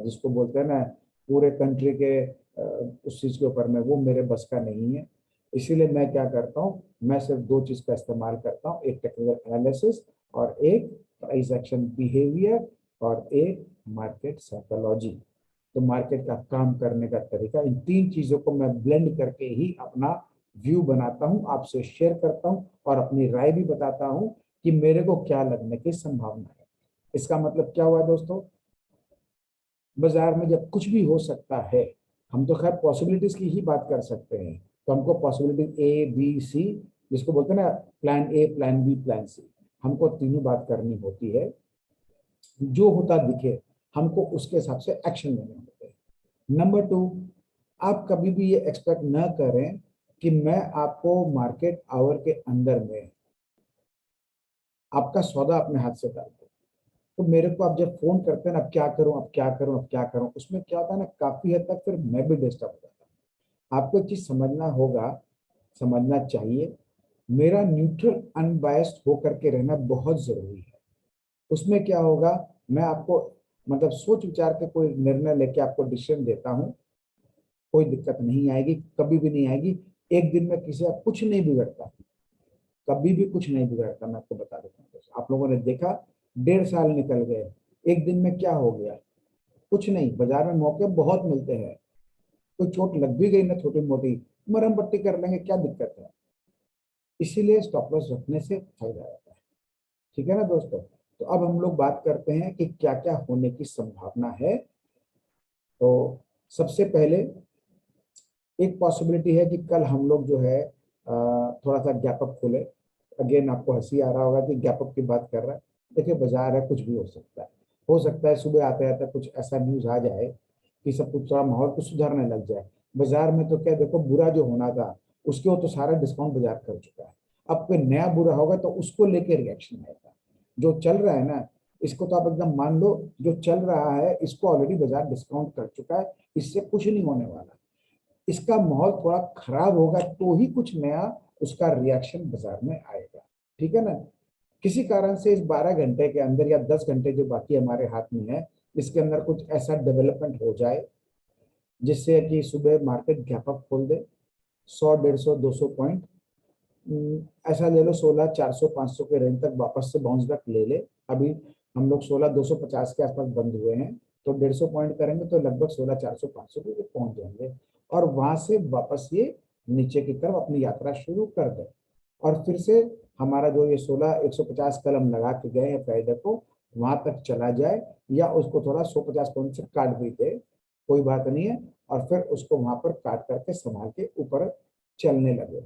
जिसको बोलते हैं ना पूरे कंट्री के उस चीज के ऊपर में, वो मेरे बस का नहीं है। इसीलिए मैं क्या करता हूँ, मैं सिर्फ दो चीज का इस्तेमाल करता हूँ, एक टेक्निकल एनालिसिस और एक प्राइस एक्शन बिहेवियर और एक मार्केट साइकोलॉजी। तो मार्केट का काम करने का तरीका, इन तीन चीजों को मैं ब्लेंड करके ही अपना व्यू बनाता हूं, आपसे शेयर करता हूं और अपनी राय भी बताता हूं कि मेरे को क्या लगने की संभावना है। इसका मतलब क्या हुआ दोस्तों, बाजार में जब कुछ भी हो सकता है, हम तो खैर पॉसिबिलिटीज की ही बात कर सकते हैं। तो हमको पॉसिबिलिटी ए बी सी, जिसको बोलते हैं ना plan A plan B plan C, हमको तीनों बात करनी होती है। जो होता दिखे हमको उसके हिसाब से एक्शन लेने होते हैं। नंबर 2, आप कभी भी ये एक्सपेक्ट न करें कि मैं आपको मार्केट आवर के अंदर में आपका सौदा अपने हाथ से डाल दूं। तो मेरे को आप जब फोन करते हैं ना, अब क्या करूं, अब क्या करूं, अब क्या करूं, उसमें क्या होता है ना, काफी हद तक फिर मैं भी डिस्टर्ब हो जाता हूं। आपको एक चीज समझना होगा, समझना चाहिए, मेरा न्यूट्रल अनबायस्ड होकर के रहना बहुत जरूरी है। उसमें क्या होगा, मैं आपको मतलब सोच विचार के कोई निर्णय लेके आपको डिसीजन देता हूँ, कोई दिक्कत नहीं आएगी, कभी भी नहीं आएगी। एक दिन में किसी का कुछ नहीं बिगड़ता, कभी भी कुछ नहीं बिगड़ता। मैं आपको बता देता हूँ, आप लोगों ने देखा 1.5 साल निकल गए, एक दिन में क्या हो गया? कुछ नहीं। बाजार में मौके बहुत मिलते हैं, कोई चोट लग भी गई ना छोटी मोटी, मरहम पट्टी कर लेंगे, क्या दिक्कत है? इसीलिए स्टॉप लॉस रखने से फायदा रहता है। ठीक है ना दोस्तों? तो अब हम लोग बात करते हैं कि क्या क्या होने की संभावना है। तो सबसे पहले एक पॉसिबिलिटी है कि कल हम लोग जो है थोड़ा सा गैप अप खोले। अगेन आपको हंसी आ रहा होगा कि गैप अप की बात कर रहा है। देखिए बाजार है, कुछ भी हो सकता है। हो सकता है सुबह आते आते कुछ ऐसा न्यूज आ जाए कि सब कुछ थोड़ा माहौल कुछ सुधरने लग जाए। बाजार में तो क्या, देखो बुरा जो होना था उसके वो तो सारा डिस्काउंट बाजार कर चुका है। अब कोई नया बुरा होगा तो उसको लेके रिएक्शन आएगा। जो चल रहा है ना, इसको तो आप एकदम मान लो जो चल रहा है इसको ऑलरेडी बाजार डिस्काउंट कर चुका है, इससे कुछ नहीं होने वाला। इसका माहौल थोड़ा खराब होगा तो ही कुछ नया उसका रिएक्शन बाजार में आएगा, ठीक है ना। किसी कारण से इस 12 घंटे के अंदर या 10 घंटे जो बाकी हमारे हाथ में है, इसके अंदर कुछ ऐसा डेवलपमेंट हो जाए जिससे कि सुबह मार्केट गैप अप खोल दे 100, 150, 200 पॉइंट, ऐसा ले लो 16,400, 500 के रेंज तक वापस से बाउंस बैक ले ले। अभी हम लोग 16,250 के आसपास बंद हुए हैं, तो 150 पॉइंट करेंगे तो लगभग 16,400, 500 पे पहुंच जाएंगे, और वहां से वापस ये नीचे की तरफ अपनी यात्रा शुरू कर दे। और फिर से हमारा जो ये 16,150 कलम लगा के गए हैं फायदे को, वहां तक चला जाए, या उसको थोड़ा 150 पॉइंट से काट भी दे, कोई बात नहीं है, और फिर उसको वहां पर काट करके संभाल के ऊपर चलने लगे।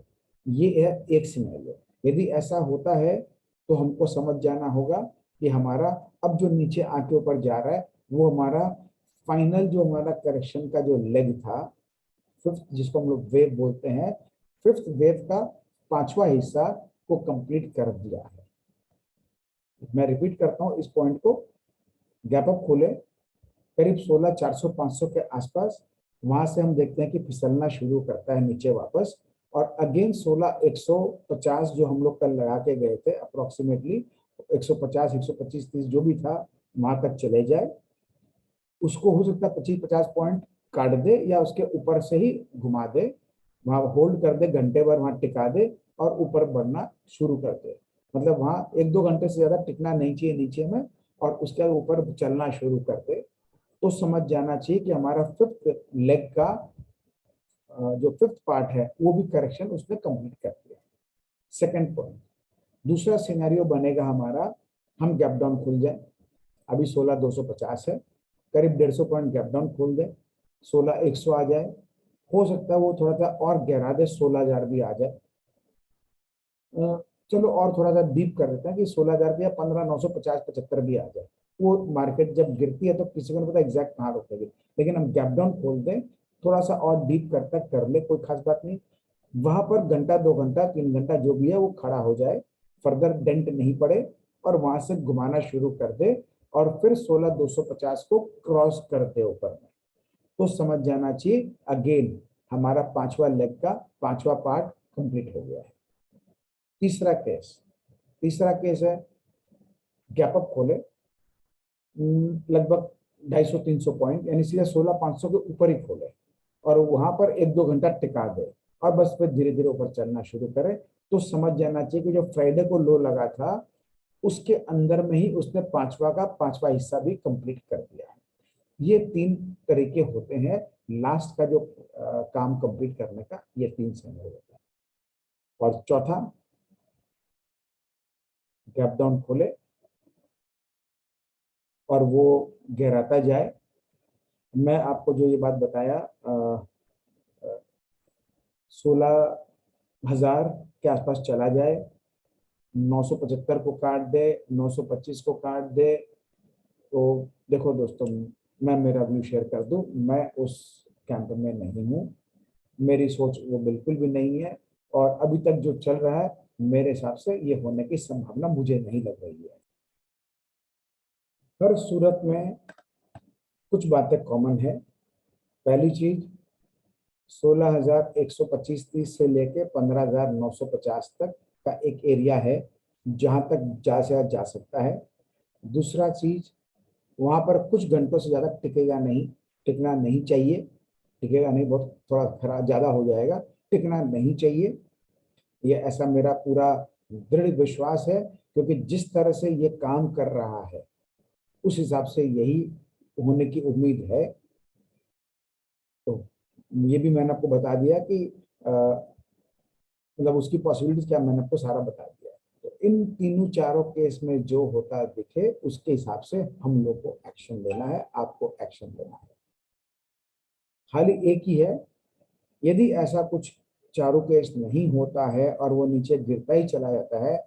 ये है एक सिनेरियो। यदि ऐसा होता है तो हमको समझ जाना होगा कि हमारा अब जो नीचे आके ऊपर जा रहा है वो हमारा फाइनल जो हमारा करेक्शन का जो लेग था, फिफ्थ, जिसको हम लोग वेव बोलते हैं, फिफ्थ वेव का पांचवा हिस्सा को कंप्लीट कर दिया है। मैं रिपीट करता हूं इस पॉइंट को। गैप अप खोले करीब 16,400, 500 के आसपास, वहां से हम देखते हैं कि फिसलना शुरू करता है नीचे वापस, और अगेन 16,150 जो हम लोग कल लगा के गए थे अप्रोक्सीमेटली 150, 125, 30 जो भी था, वहां तक चले जाए। उसको हो सकता है 25-50 पॉइंट काट दे या उसके ऊपर से ही घुमा दे, वहां होल्ड कर दे, घंटे भर वहां टिका दे और ऊपर बढ़ना शुरू कर दे। मतलब वहां 1-2 घंटे से ज्यादा टिकना नहीं चाहिए नीचे में, और उसके ऊपर चलना शुरू कर दे, तो समझ जाना चाहिए कि हमारा फिफ्थ लेग का जो फिफ्थ पार्ट है वो भी करेक्शन उसने कंप्लीट कर दिया। सेकंड पॉइंट, दूसरा सिनेरियो बनेगा हमारा, हम गैप डाउन खुल जाए। अभी 16,250 है, करीब 150 पॉइंट गैप डाउन खोल दे, 16,100 आ जाए, हो सकता है वो थोड़ा सा और गहरा दे, 16,000 भी आ जाए। चलो और थोड़ा सा डीप कर देते हैं कि 16,000 या 15,950, 75 भी आ जाए। वो मार्केट जब गिरती है तो किसी को नहीं पता एग्जैक्ट कहाँ रुकेगी, लेकिन हम गैप डाउन खोल दें, थोड़ा सा और डीप कर तक कर ले, कोई खास बात नहीं। वहां पर घंटा, 2 घंटा, 3 घंटा जो भी है वो खड़ा हो जाए, फर्दर डेंट नहीं पड़े, और वहां से घुमाना शुरू कर दे, और फिर 16,250 को क्रॉस कर दे ऊपर में, तो समझ जाना चाहिए अगेन हमारा पांचवा लेग का पांचवा पार्ट कंप्लीट हो गया है। तीसरा केस, तीसरा केस है गैप अप खोले लगभग 250-300 पॉइंट, यानी सीधा 16,500 के ऊपर ही खोले, और वहां पर 1-2 घंटा टिका दे, और बस फिर धीरे धीरे ऊपर चलना शुरू करे, तो समझ जाना चाहिए कि जो फ्राइडे को लो लगा था उसके अंदर में ही उसने पांचवा का पांचवा हिस्सा भी कंप्लीट कर दिया है। ये 3 तरीके होते हैं लास्ट का जो काम कंप्लीट करने का, ये 3 समय होता है। और चौथा, गैप डाउन खोले और वो गहराता जाए। मैं आपको जो ये बात बताया 16,000 के आसपास चला जाए, 975 को काट दे, 925 को काट दे, तो देखो दोस्तों, मैं मेरा व्यू शेयर कर दूं, मैं उस कैंप में नहीं हूं, मेरी सोच वो बिल्कुल भी नहीं है, और अभी तक जो चल रहा है मेरे हिसाब से ये होने की संभावना मुझे नहीं लग रही है। हर सूरत में कुछ बातें कॉमन है। पहली चीज, 16,125-30 से लेके 15,950 तक का एक एरिया है जहां तक जा सकता है। दूसरा चीज, वहां पर कुछ घंटों से ज्यादा टिकेगा नहीं, टिकना नहीं चाहिए, टिकेगा नहीं, बहुत थोड़ा खराब ज्यादा हो जाएगा, टिकना नहीं चाहिए, ये ऐसा मेरा पूरा दृढ़ विश्वास है, क्योंकि जिस तरह से ये काम कर रहा है उस हिसाब से यही होने की उम्मीद है। तो ये भी मैंने आपको बता दिया कि मतलब उसकी पॉसिबिलिटीज क्या, मैंने आपको सारा बता दिया। तो इन तीनों चारों केस में जो होता दिखे उसके हिसाब से हम लोग को एक्शन लेना है, आपको एक्शन लेना है। खाली एक ही है, यदि ऐसा कुछ चारों केस नहीं होता है और वो नीचे गिरता ही चला जाता है,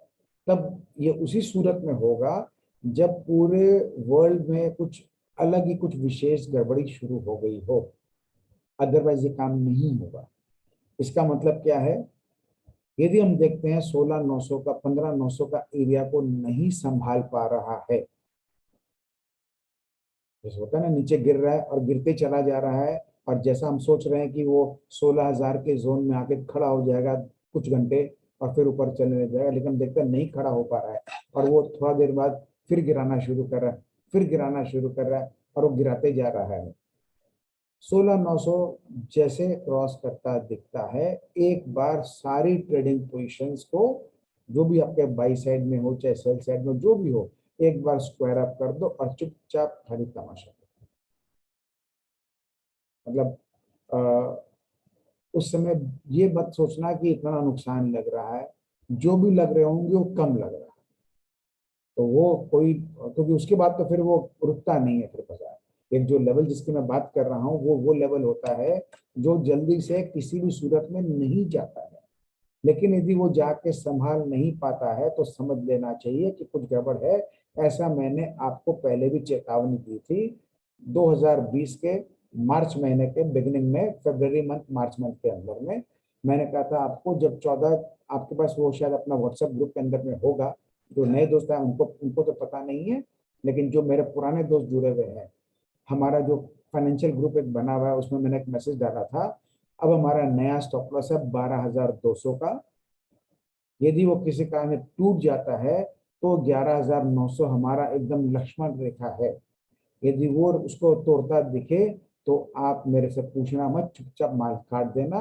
तब ये उसी सूरत में होगा जब पूरे वर्ल्ड में कुछ अलग ही कुछ विशेष गड़बड़ी शुरू हो गई हो, अदरवाइज ये काम नहीं होगा। इसका मतलब क्या है, यदि हम देखते हैं 16,900 का, 15,900 का एरिया को नहीं संभाल पा रहा है, जैसे होता है ना, नीचे गिर रहा है और गिरते चला जा रहा है, और जैसा हम सोच रहे हैं कि वो 16,000 के जोन में आके खड़ा हो जाएगा कुछ घंटे और फिर ऊपर चलने लग जाएगा, लेकिन देखते हैं नहीं खड़ा हो पा रहा है, और वो थोड़ा देर बाद फिर गिराना शुरू कर रहा है, फिर गिराना शुरू कर रहा है, और वो गिराते जा रहा है। 16,900 जैसे क्रॉस करता दिखता है, एक बार सारी ट्रेडिंग पोजीशंस को, जो भी आपके बाई साइड में हो चाहे सेल साइड में जो भी हो, एक बार स्क्वायर अप कर दो और चुपचाप खरीद तमाशा करो। मतलब उस समय ये मत सोचना कि इतना नुकसान लग रहा है, जो भी लग रहे होंगे वो कम लग रहा है, तो वो कोई, क्योंकि उसके बाद तो फिर वो रुकता नहीं है फिर बाजार। एक जो लेवल जिसकी मैं बात कर रहा हूँ वो लेवल होता है जो जल्दी से किसी भी सूरत में नहीं जाता है, लेकिन यदि वो जाके संभाल नहीं पाता है तो समझ लेना चाहिए कि कुछ गड़बड़ है। ऐसा मैंने आपको पहले भी चेतावनी दी थी 2020 के मार्च महीने के बिगिनिंग में, फरवरी मंथ मार्च मंथ के अंदर में मैंने कहा था आपको, जब 14, आपके पास वो शायद अपना व्हाट्सएप ग्रुप के अंदर में होगा, जो नए दोस्त हैं उनको उनको तो पता नहीं है, लेकिन जो मेरे पुराने दोस्त जुड़े हुए हैं, हमारा जो फाइनेंशियल ग्रुप एक बना हुआ है उसमें मैंने एक मैसेज डाला था। अब हमारा नया स्टॉप लॉस है 12,200 का, यदि वो किसी कारण टूट जाता है तो 11,900 हमारा एकदम लक्ष्मण रेखा है। यदि वो उसको तोड़ता दिखे तो आप मेरे से पूछना मत, चुपचाप माल काट देना।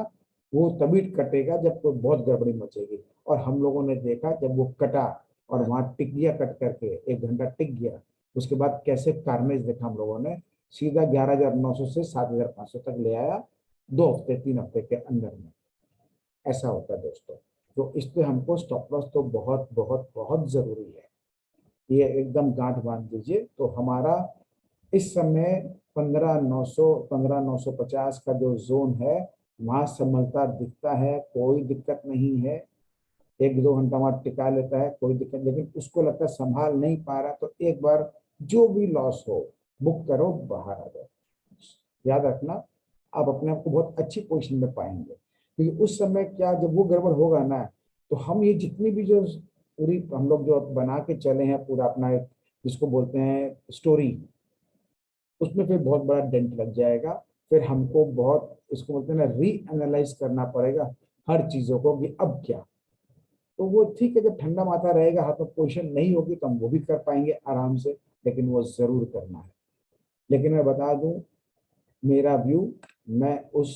वो तभी कटेगा जब कोई बहुत गड़बड़ी मचेगी, और हम लोगों ने देखा जब वो कटा और वहां टिक गया, कट करके 1 घंटा टिक गया, उसके बाद कैसे कार्नेज देखा हम लोगों ने, सीधा 11,900 से 7,500 तक ले आया 2 हफ्ते 3 हफ्ते के अंदर में। ऐसा होता है दोस्तों। तो इस पे हमको स्टॉप लॉस तो बहुत बहुत बहुत जरूरी है, ये एकदम गांठ बांध दीजिए। तो हमारा इस समय 15,900 15,950 का जो जोन है वहां संभलता दिखता है, कोई दिक्कत नहीं है। 1-2 घंटा वहां टिका लेता है कोई दिक्कत, लेकिन उसको लगता है संभाल नहीं पा रहा तो एक बार जो भी लॉस हो बुक करो, बाहर आ जाओ। याद रखना, आप अपने आप को बहुत अच्छी पोजीशन में पाएंगे, क्योंकि उस समय क्या, जब वो गड़बड़ होगा ना, तो हम ये जितनी भी जो पूरी हम लोग जो बना के चले हैं पूरा अपना एक, जिसको बोलते हैं स्टोरी, उसमें फिर बहुत बड़ा डेंट लग जाएगा। फिर हमको बहुत, इसको बोलते हैं ना, री एनालाइज करना पड़ेगा हर चीजों को कि अब क्या। तो वो ठीक है, जब ठंडा माथा रहेगा, हाथ में पोजीशन नहीं होगी तो हम वो भी कर पाएंगे आराम से, लेकिन वो जरूर करना है। लेकिन मैं बता दूं मेरा व्यू, मैं उस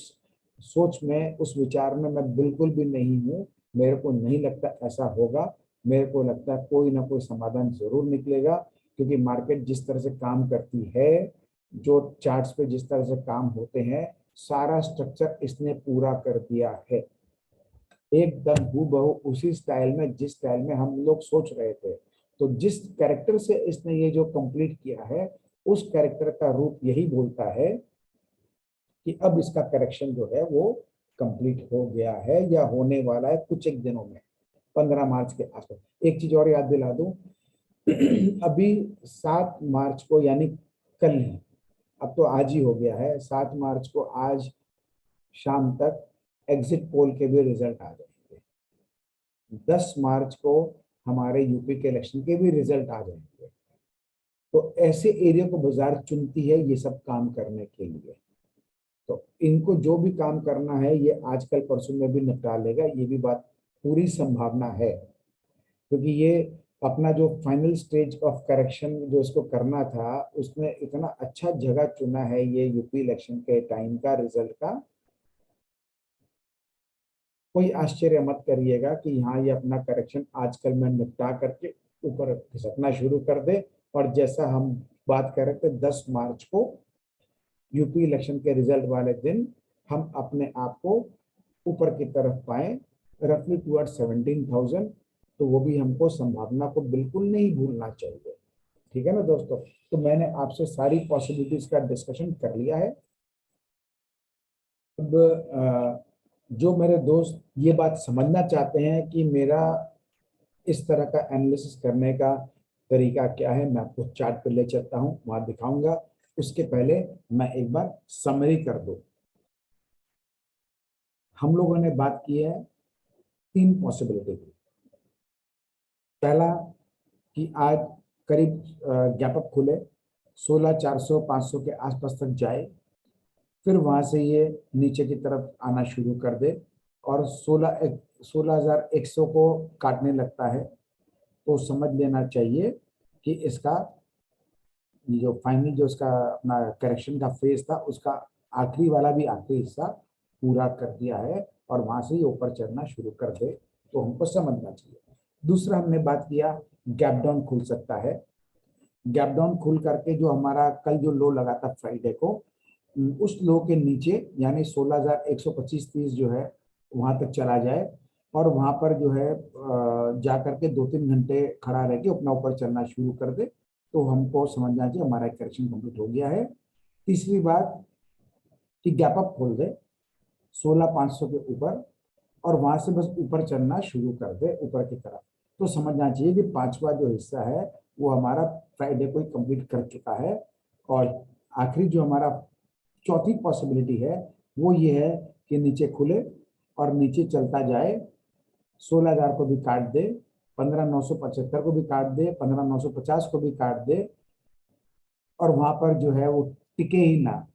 सोच में उस विचार में मैं बिल्कुल भी नहीं हूँ। मेरे को नहीं लगता ऐसा होगा, मेरे को लगता है कोई ना कोई समाधान जरूर निकलेगा, क्योंकि मार्केट जिस तरह से काम करती है, जो चार्ट्स पे जिस तरह से काम होते हैं, सारा स्ट्रक्चर इसने पूरा कर दिया है, एकदम हूबहू उसी स्टाइल में जिस स्टाइल में हम लोग सोच रहे थे। तो जिस कैरेक्टर से इसने ये जो कंप्लीट किया है, उस कैरेक्टर का रूप यही बोलता है कि अब इसका करेक्शन जो है वो कंप्लीट हो गया है या होने वाला है कुछ एक दिनों में, 15 मार्च के आसपास। एक चीज और याद दिला दूं, अभी 7 मार्च को, यानी कल है, अब तो आज ही हो गया है, 7 मार्च को आज शाम तक एग्जिट पोल के भी रिजल्ट आ जाएंगे। 10 मार्च को हमारे यूपी के इलेक्शन के भी रिजल्ट आ जाएंगे। तो ऐसे एरिया को बाजार चुनती है ये सब काम करने के लिए। तो इनको जो भी काम करना है ये आजकल परसों में भी निपटा लेगा, ये भी बात पूरी संभावना है, क्योंकि ये अपना जो फाइनल स्टेज ऑफ करेक्शन जो इसको करना था, उसने इतना अच्छा जगह चुना है ये यूपी इलेक्शन के टाइम का रिजल्ट का। कोई आश्चर्य मत करिएगा कि यहाँ ये अपना करेक्शन आजकल में निपटा करके ऊपर खिसकना शुरू कर दे, और जैसा हम बात कर रहे थे 10 मार्च को यूपी इलेक्शन के रिजल्ट वाले दिन हम अपने आप को ऊपर की तरफ पाए, रफली टुवर्ड 17,000। तो वो भी हमको संभावना को बिल्कुल नहीं भूलना चाहिए। ठीक है ना दोस्तों, तो मैंने आपसे सारी पॉसिबिलिटीज का डिस्कशन कर लिया है। अब जो मेरे दोस्त ये बात समझना चाहते हैं कि मेरा इस तरह का एनालिसिस करने का तरीका क्या है, मैं आपको चार्ट पे ले चलता हूँ, वहां दिखाऊंगा। उसके पहले मैं एक बार समरी कर दूं। हम लोगों ने बात की है 3 पॉसिबिलिटी की। पहला कि आज करीब गैप अप खुले, 16,400 500 के आसपास तक जाए, फिर वहां से ये नीचे की तरफ आना शुरू कर दे और 16,100 को काटने लगता है, तो समझ लेना चाहिए कि इसका ये जो फाइनली जो इसका अपना करेक्शन का फेज था, उसका आखिरी वाला भी आखिरी हिस्सा पूरा कर दिया है और वहां से ये ऊपर चढ़ना शुरू कर दे, तो हमको समझना चाहिए। दूसरा हमने बात किया गैप डाउन खुल सकता है। गैप डाउन खुल करके जो हमारा कल जो लो लगा था फ्राइडे को, उस लो के नीचे यानी 16,125-30 जो है वहां तक चला जाए और वहां पर जो है जा करके 2-3 घंटे खड़ा रह के अपना ऊपर चलना शुरू कर दे, तो हमको समझना चाहिए हमारा करेक्शन कंप्लीट हो गया है। तीसरी बात कि गैप अप खोल दे 16,500 के ऊपर और वहां से बस ऊपर चलना शुरू कर दे ऊपर की तरफ, तो समझना चाहिए कि पांचवा जो हिस्सा है वो हमारा फ्राइडे को ही कंप्लीट कर चुका है। और आखिरी जो हमारा चौथी पॉसिबिलिटी है वो ये है कि नीचे खुले और नीचे चलता जाए, 16,000 को भी काट दे, 15,975 को भी काट दे, 15,950 को भी काट दे और वहां पर जो है वो टिके ही ना,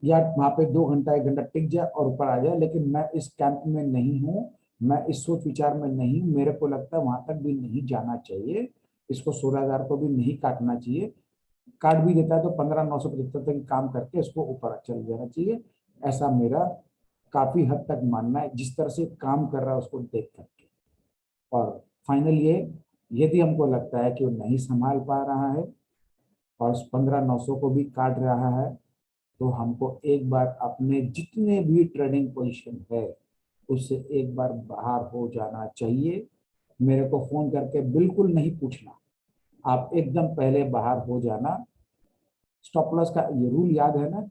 या वहां पे 2 घंटा 1 घंटा टिक जाए और ऊपर आ जाए। लेकिन मैं इस कैंप में नहीं हूँ, मैं इस सोच विचार में नहीं हूँ, मेरे को लगता है वहां तक भी नहीं जाना चाहिए, इसको 16,000 को भी नहीं काटना चाहिए। काट भी देता है तो 15,975 तक काम करके इसको ऊपर चल जाना चाहिए, ऐसा मेरा काफी हद तक मानना है जिस तरह से काम कर रहा है उसको देख करके। और फाइनल ये, यदि हमको लगता है कि वो नहीं संभाल पा रहा है और 15,900 को भी काट रहा है, तो हमको एक बार अपने जितने भी ट्रेडिंग पोजीशन है उससे एक बार बाहर हो जाना चाहिए। मेरे को फोन करके बिल्कुल नहीं पूछना, आप एकदम पहले बाहर हो जाना। स्टॉप लॉस का ये रूल याद है ना,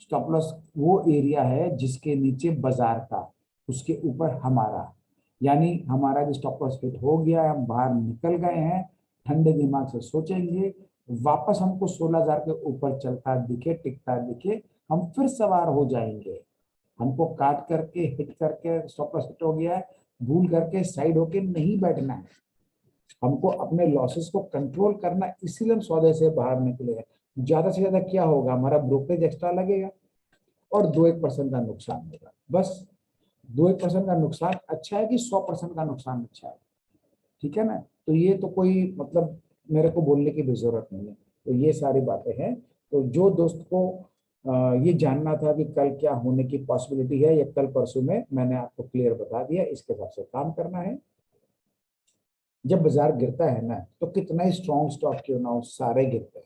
स्टॉप लॉस वो एरिया है जिसके नीचे बाजार का, उसके ऊपर हमारा, यानी हमारा जो स्टॉप लॉस हिट हो गया है, हम बाहर निकल गए हैं, ठंडे दिमाग से सोचेंगे, वापस हमको 16,000 के ऊपर चलता दिखे टिकता दिखे, हम फिर सवार हो जाएंगे। हमको काट करके हिट करके स्टॉप लॉस हिट हो गया है भूल करके साइड होके नहीं बैठना है, हमको अपने लॉसेस को कंट्रोल करना, इसीलिए हम सौदे से बाहर निकले हैं। ज्यादा से ज्यादा क्या होगा, हमारा ब्रोकरेज एक्स्ट्रा लगेगा और 2-1% का नुकसान होगा, बस 2-1% का नुकसान अच्छा है कि 100% का नुकसान अच्छा है, ठीक है ना। तो ये तो कोई मतलब मेरे को बोलने की भी जरूरत नहीं है, तो ये सारी बातें हैं। तो जो दोस्त को ये जानना था कि कल क्या होने की पॉसिबिलिटी है या कल परसों में, मैंने आपको क्लियर बता दिया, इसके हिसाब से काम करना है। जब बाजार गिरता है ना, तो कितना ही स्ट्रॉन्ग स्टॉक क्यों ना हो, सारे गिरते हैं,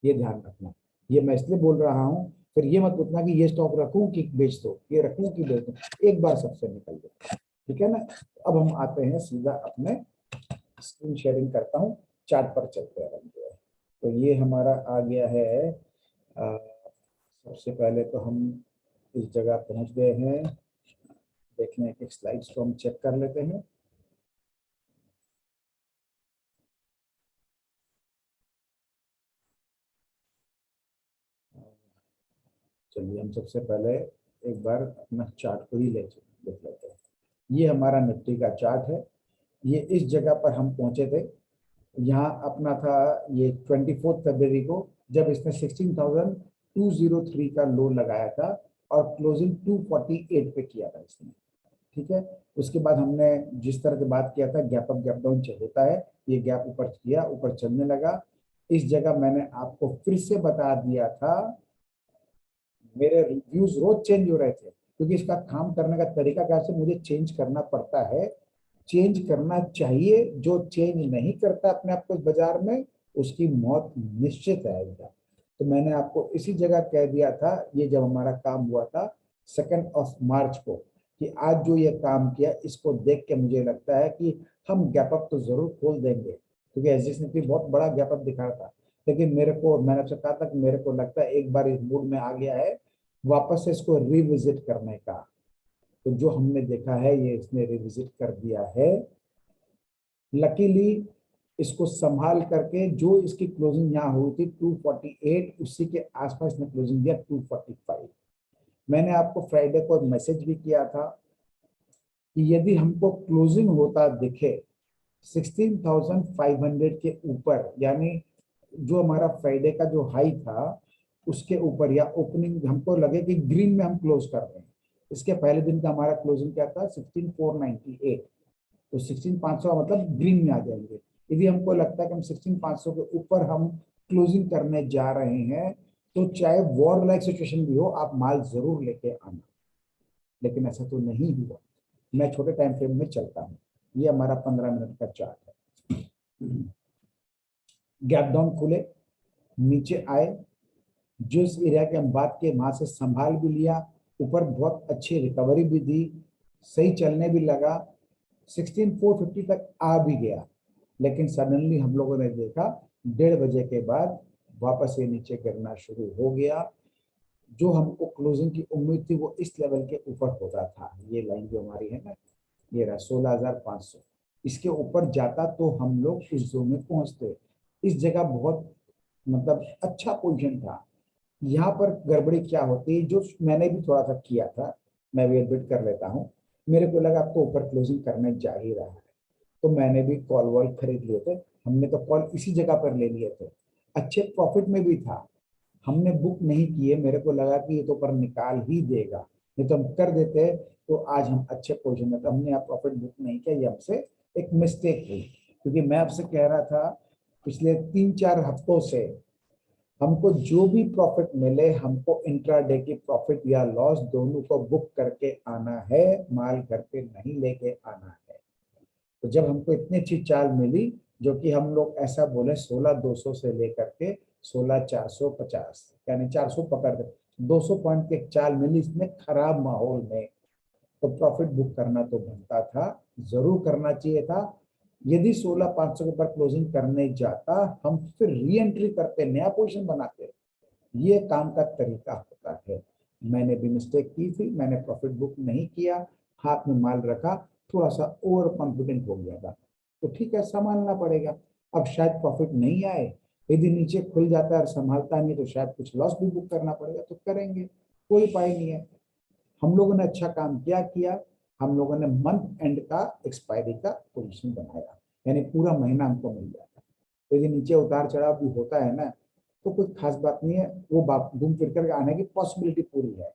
ये ध्यान रखना। ये मैं इसलिए बोल रहा हूँ, फिर ये मत पूछना कि ये स्टॉक रखूं कि बेच दो, ये रखूं कि बेच दो, एक बार सबसे निकल जाए, ठीक है ना। अब हम आते हैं सीधा अपने स्क्रीन शेयरिंग करता हूँ, चार्ट पर चलते हैं। तो ये हमारा आ गया है, सबसे पहले तो हम इस जगह पहुंच गए हैं, देख लें एक स्लाइड्स को हम चेक कर लेते हैं। चलिए हम सबसे पहले एक बार अपना चार्ट को ही देख लेते हैं। ये हमारा निफ्टी का चार्ट है, ये इस जगह पर हम पहुंचे थे, यहाँ अपना था ये 24 फरवरी को, जब इसने 16,203 का लो लगाया था और क्लोजिंग 248 पे किया था इसने, ठीक है। उसके बाद हमने जिस तरह से बात किया था गैप अप गैप डाउन होता है, ये गैप ऊपर किया, ऊपर चलने लगा। इस जगह मैंने आपको फिर से बता दिया था, मेरे रिव्यूज रोज चेंज हो रहे थे क्योंकि इसका काम करने का तरीका कैसे मुझे चेंज करना पड़ता है, चेंज करना चाहिए। जो चेंज नहीं करता अपने आप को बाजार में, उसकी मौत निश्चित है एकदम। तो मैंने आपको इसी जगह कह दिया था, ये जब हमारा काम हुआ था 2 मार्च को, कि आज जो ये काम किया इसको देख के मुझे लगता है कि हम गैप अप तो जरूर खोल देंगे, क्योंकि एसजी ने बहुत बड़ा गैप अप दिखा था। लेकिन मेरे को, मैंने आपसे कहा था कि मेरे को लगता है एक बार इस मूड में आ गया है वापस से इसको रिविजिट करने का। तो जो हमने देखा है ये इसने रिविजिट कर दिया है, लकीली इसको संभाल करके। जो इसकी क्लोजिंग यहाँ हुई थी 248, उसी के आसपास ने क्लोजिंग दिया 245। मैंने आपको फ्राइडे को मैसेज भी किया था कि यदि हमको क्लोजिंग होता दिखे 16,500 के ऊपर, यानी जो हमारा फ्राइडे का जो हाई था उसके ऊपर, या ओपनिंग हमको लगे कि ग्रीन में हम क्लोज कर रहे हैं। इसके पहले दिन का हमारा क्लोजिंग क्या था, 16498। तो 16500 मतलब ग्रीन में आ जाएंगे। यदि हमको लगता है कि हम 16500 के ऊपर हम क्लोजिंग करने जा रहे हैं, तो चाहे वॉर लाइक सिचुएशन भी हो, आप माल जरूर लेके आना। लेकिन ऐसा तो नहीं हुआ। मैं छोटे टाइम फ्रेम में चलता हूँ। ये हमारा 15 मिनट का चार्ट है। गैप डाउन खुले, नीचे आए, जिस एरिया की हम बात किए वहां से संभाल भी लिया, ऊपर बहुत अच्छी रिकवरी भी दी, सही चलने भी लगा, 16450 तक आ भी गया। लेकिन सडनली हम लोगों ने देखा 1:30 बजे के बाद वापस ये नीचे गिरना शुरू हो गया। जो हमको क्लोजिंग की उम्मीद थी वो इस लेवल के ऊपर होता था। ये लाइन जो हमारी है ना, ये रहा 16500, इसके ऊपर जाता तो हम लोग इस जोन में पहुंचते। इस जगह बहुत मतलब अच्छा पोजीशन था। यहाँ पर गड़बड़ी क्या होती है, जो मैंने भी थोड़ा सा किया था, मैं भी एडमिट कर लेता हूँ, मेरे को लगा अब तो ऊपर क्लोजिंग करने जा ही रहा है, तो मैंने भी कॉल वॉल खरीद लिए थे। हमने तो कॉल इसी जगह पर ले लिए थे, अच्छे प्रॉफिट में भी था। हमने बुक नहीं किए, मेरे को लगा कि ये तो ऊपर निकाल ही देगा, नहीं तो हम कर देते तो आज हम अच्छे पोजीशन में थे। हमने यहाँ प्रॉफिट बुक नहीं किया, ये हमसे एक मिस्टेक हुई। क्योंकि मैं आपसे कह रहा था पिछले 3-4 हफ्तों से, हमको जो भी प्रॉफिट मिले, हमको इंट्राडे की प्रॉफिट या लॉस दोनों को बुक करके आना है, माल घर पे नहीं लेके आना है। तो जब हमको इतनी अच्छी चाल मिली, जो कि हम लोग ऐसा बोले 16200 से लेकर के 16450, यानी 400 पकड़ के 200 पॉइंट की एक चाल मिली इसमें खराब माहौल में, तो प्रॉफिट बुक करना तो बनता था, जरूर करना चाहिए था। यदि 16500 के ऊपर क्लोजिंग करने जाता, हम फिर री एंट्री करते, नया पोजीशन बनाते। ये काम का तरीका होता है। मैंने भी मिस्टेक की थी, मैंने प्रॉफिट बुक नहीं किया, हाथ में माल रखा, थोड़ा सा ओवर कॉन्फिडेंट हो गया था। तो ठीक है, संभालना पड़ेगा। अब शायद प्रॉफिट नहीं आए, यदि नीचे खुल जाता है और संभालता नहीं तो शायद कुछ लॉस भी बुक करना पड़ेगा, तो करेंगे, कोई उपाय नहीं है। हम लोगों ने अच्छा काम क्या किया, हम लोगों ने मंथ एंड का एक्सपायरी का पोजीशन बनाया, यानी पूरा महीना हमको मिल जाता है। तो यदि नीचे उतार चढ़ाव भी होता है ना, तो कोई खास बात नहीं है, वो घूम फिर कर आने की पॉसिबिलिटी पूरी है,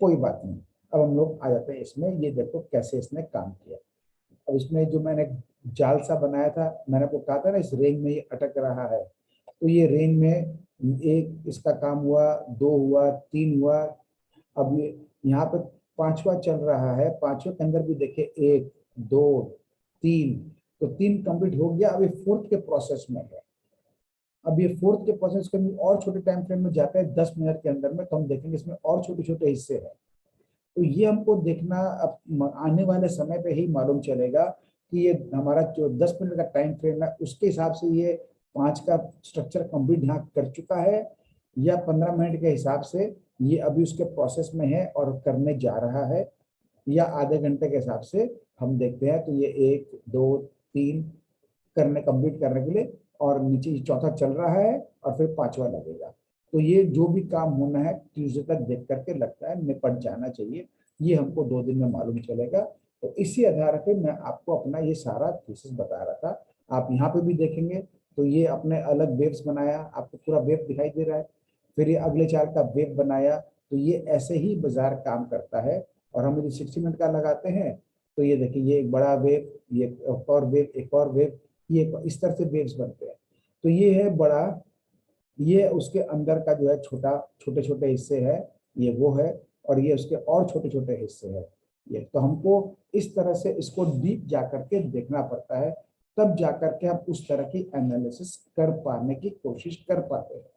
कोई बात नहीं। अब हम लोग आ जाते हैं इसमें, ये देखो कैसे इसने काम किया। अब इसमें जो मैंने जाल सा बनाया था, मैंने आपको कहा था ना इस रेंज में ये अटक रहा है, तो ये रेंज में एक इसका काम हुआ, दो हुआ, तीन हुआ, अब ये यहाँ पे पांचवा चल रहा है। पांचवे के अंदर भी देखिए 1 2 3, तो 3 कंप्लीट हो गया, अभी फोर्थ के प्रोसेस में है। अब ये फोर्थ के प्रोसेस के और छोटे टाइम फ्रेम में जाता है 10 मिनट के अंदर में, तो हम देखेंगे इसमें और छोटे छोटे हिस्से हैं। तो ये हमको देखना अब आने वाले समय पे ही मालूम चलेगा कि ये हमारा जो 10 मिनट का टाइम फ्रेम है उसके हिसाब से ये 5 का स्ट्रक्चर कंप्लीट यहाँ कर चुका है, या 15 मिनट के हिसाब से ये अभी उसके प्रोसेस में है और करने जा रहा है, या आधे घंटे के हिसाब से हम देखते हैं। तो ये 1 2 3 करने कंप्लीट करने के लिए, और नीचे चौथा चल रहा है और फिर पांचवा लगेगा। तो ये जो भी काम होना है ट्यूसडे तक देख करके लगता है निपट जाना चाहिए। ये हमको 2 दिन में मालूम चलेगा। तो इसी आधार पे मैं आपको अपना ये सारा थीसिस बता रहा था। आप यहाँ पे भी देखेंगे तो ये अपने अलग वेव्स बनाया, आपको पूरा वेव दिखाई दे रहा है। फिर ये अगले चार का वेव बनाया। तो ये ऐसे ही बाजार काम करता है। और हम यदि 60 मिनट का लगाते हैं तो ये देखिए, ये एक बड़ा वेव, ये एक और वेव, एक और वेव, ये इस तरह से वेव्स बनते हैं। तो ये है बड़ा, ये उसके अंदर का जो है छोटा, छोटे छोटे हिस्से है, ये वो है, और ये उसके और छोटे छोटे हिस्से है। ये तो हमको इस तरह से इसको डीप जा करके देखना पड़ता है, तब जाकर के हम उस तरह की एनालिसिस कर पाने की कोशिश कर पाते हैं।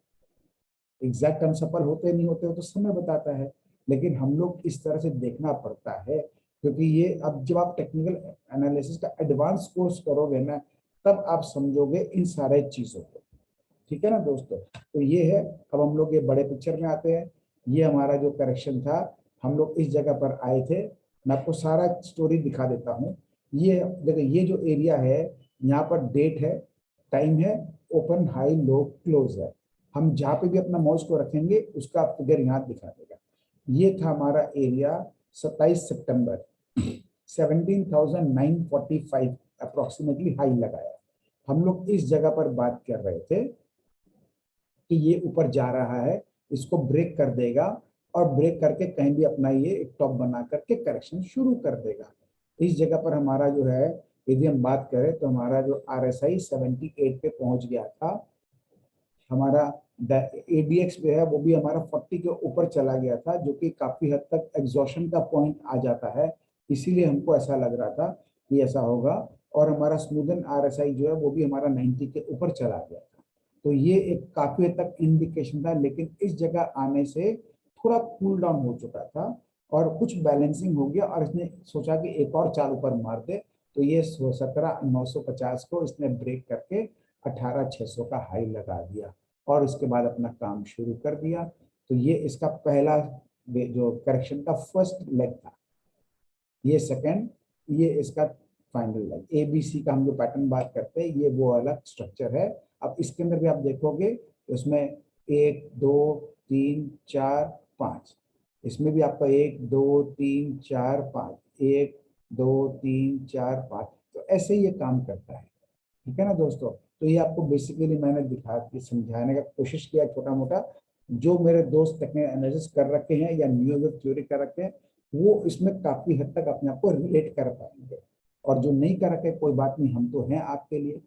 एग्जैक्ट हम सफल होते नहीं होते हो तो समय बताता है, लेकिन हम लोग इस तरह से देखना पड़ता है। क्योंकि ये अब जब आप टेक्निकल एनालिसिस का एडवांस कोर्स करोगे ना, तब आप समझोगे इन सारे चीजों को। ठीक है ना दोस्तों, तो ये है। अब हम लोग ये बड़े पिक्चर में आते हैं। ये हमारा जो करेक्शन था, हम लोग इस जगह पर आए थे। मैं आपको सारा स्टोरी दिखा देता हूँ। ये देखिए, ये जो एरिया है, यहाँ पर डेट है, टाइम है, ओपन हाई लो क्लोज है। हम जहाँ पे भी अपना माउस को रखेंगे उसका फिगर यहाँ दिखा देगा। ये था हमारा एरिया 27 सितंबर, 17,945 अप्रोक्सीमेटली हाई लगाया। हम लोग इस जगह पर बात कर रहे थे कि ये ऊपर जा रहा है, इसको ब्रेक कर देगा और ब्रेक करके कहीं भी अपना ये एक टॉप बना करके करेक्शन शुरू कर देगा। इस जगह पर हमारा जो है, यदि हम बात करें तो हमारा जो RSI 78 पे पहुंच गया था, हमारा ADX जो है वो भी हमारा 40 के ऊपर चला गया था, जो कि काफी हद तक एग्जॉशन का पॉइंट आ जाता है। इसीलिए हमको ऐसा लग रहा था कि ऐसा होगा। और हमारा स्मूदन RSI जो है वो भी हमारा 90 के ऊपर चला गया था। तो ये एक काफी हद तक इंडिकेशन था, लेकिन इस जगह आने से थोड़ा कूल डाउन हो चुका था और कुछ बैलेंसिंग हो गया, और इसने सोचा कि एक और चाल ऊपर मार दे। तो ये 17,950 को इसने ब्रेक करके 18,600 का हाई लगा दिया और उसके बाद अपना काम शुरू कर दिया। तो ये इसका पहला जो करेक्शन का फर्स्ट लेग था। ये सेकंड, ये इसका फाइनल लेग। ABC का हम जो पैटर्न बात करते हैं, ये वो अलग स्ट्रक्चर है। अब इसके अंदर भी आप देखोगे उसमें 1 2 3 4 5, इसमें भी आपका 1 2 3 4 5, 1 2 3 4 5। तो ऐसे ही ये काम करता है। ठीक है ना दोस्तों। तो ये आपको बेसिकली मैंने दिखा के समझाने का कोशिश किया छोटा मोटा। जो मेरे दोस्त टेक्निकल एनालिसिस कर रखे हैं या न्यू वेव थ्योरी कर रखे हैं, वो इसमें काफी हद तक अपने आप को रिलेट कर पाएंगे। और जो नहीं कर रखे, कोई बात नहीं, हम तो हैं आपके लिए।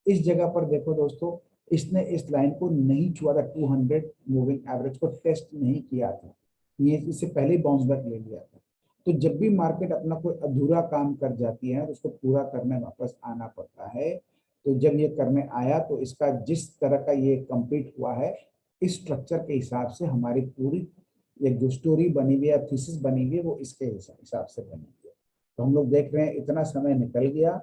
इस जगह पर देखो दोस्तों, इसने इस लाइन को नहीं छुआ था, 200 मूविंग एवरेज को टेस्ट नहीं किया था, ये इससे पहले ही बाउंस बैक ले लिया था। तो जब भी मार्केट अपना कोई अधूरा काम कर जाती है तो उसको पूरा करने वापस आना पड़ता है। तो जब ये करने आया तो इसका जिस तरह का ये कंप्लीट हुआ है, इस स्ट्रक्चर के हिसाब से हमारी पूरी ये जो स्टोरी बनी हुई है, थीसिस बनी हुई है, वो इसके हिसाब से बनी हुई है। तो हम लोग देख रहे हैं इतना समय निकल गया,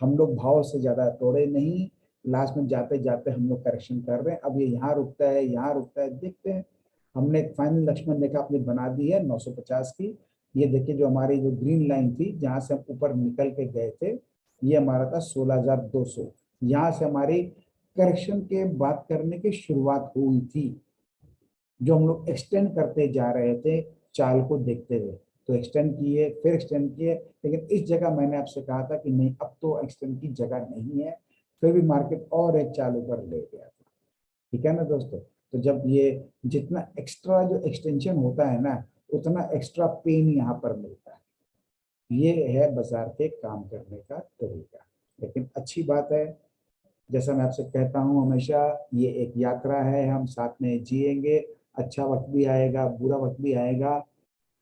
हम लोग भाव से ज्यादा तोड़े नहीं, लास्ट में जाते जाते हम लोग करेक्शन कर रहे हैं। अब ये यहाँ रुकता है, यहाँ रुकता है, देखते हैं। हमने एक फाइनल लक्ष्मण रेखा अपनी बना दी है 950 की। ये देखिए, जो हमारी जो ग्रीन लाइन थी जहां से हम ऊपर निकल के गए थे, ये हमारा था 16,200। यहाँ से हमारी करेक्शन के बात करने की शुरुआत हुई थी, जो हम लोग एक्सटेंड करते जा रहे थे चाल को देखते हुए। तो एक्सटेंड किए, फिर एक्सटेंड किए, लेकिन इस जगह मैंने आपसे कहा था कि नहीं, अब तो एक्सटेंड की जगह नहीं है। फिर भी मार्केट और एक चाल ऊपर ले गया था। ठीक है ना दोस्तों। तो जब ये जितना एक्स्ट्रा जो एक्सटेंशन होता है ना, उतना एक्स्ट्रा पेन यहाँ पर मिलता है। ये है बाजार के काम करने का तरीका। लेकिन अच्छी बात है, जैसा मैं आपसे कहता हूँ हमेशा, ये एक यात्रा है, हम साथ में जिएंगे। अच्छा वक्त भी आएगा, बुरा वक्त भी आएगा,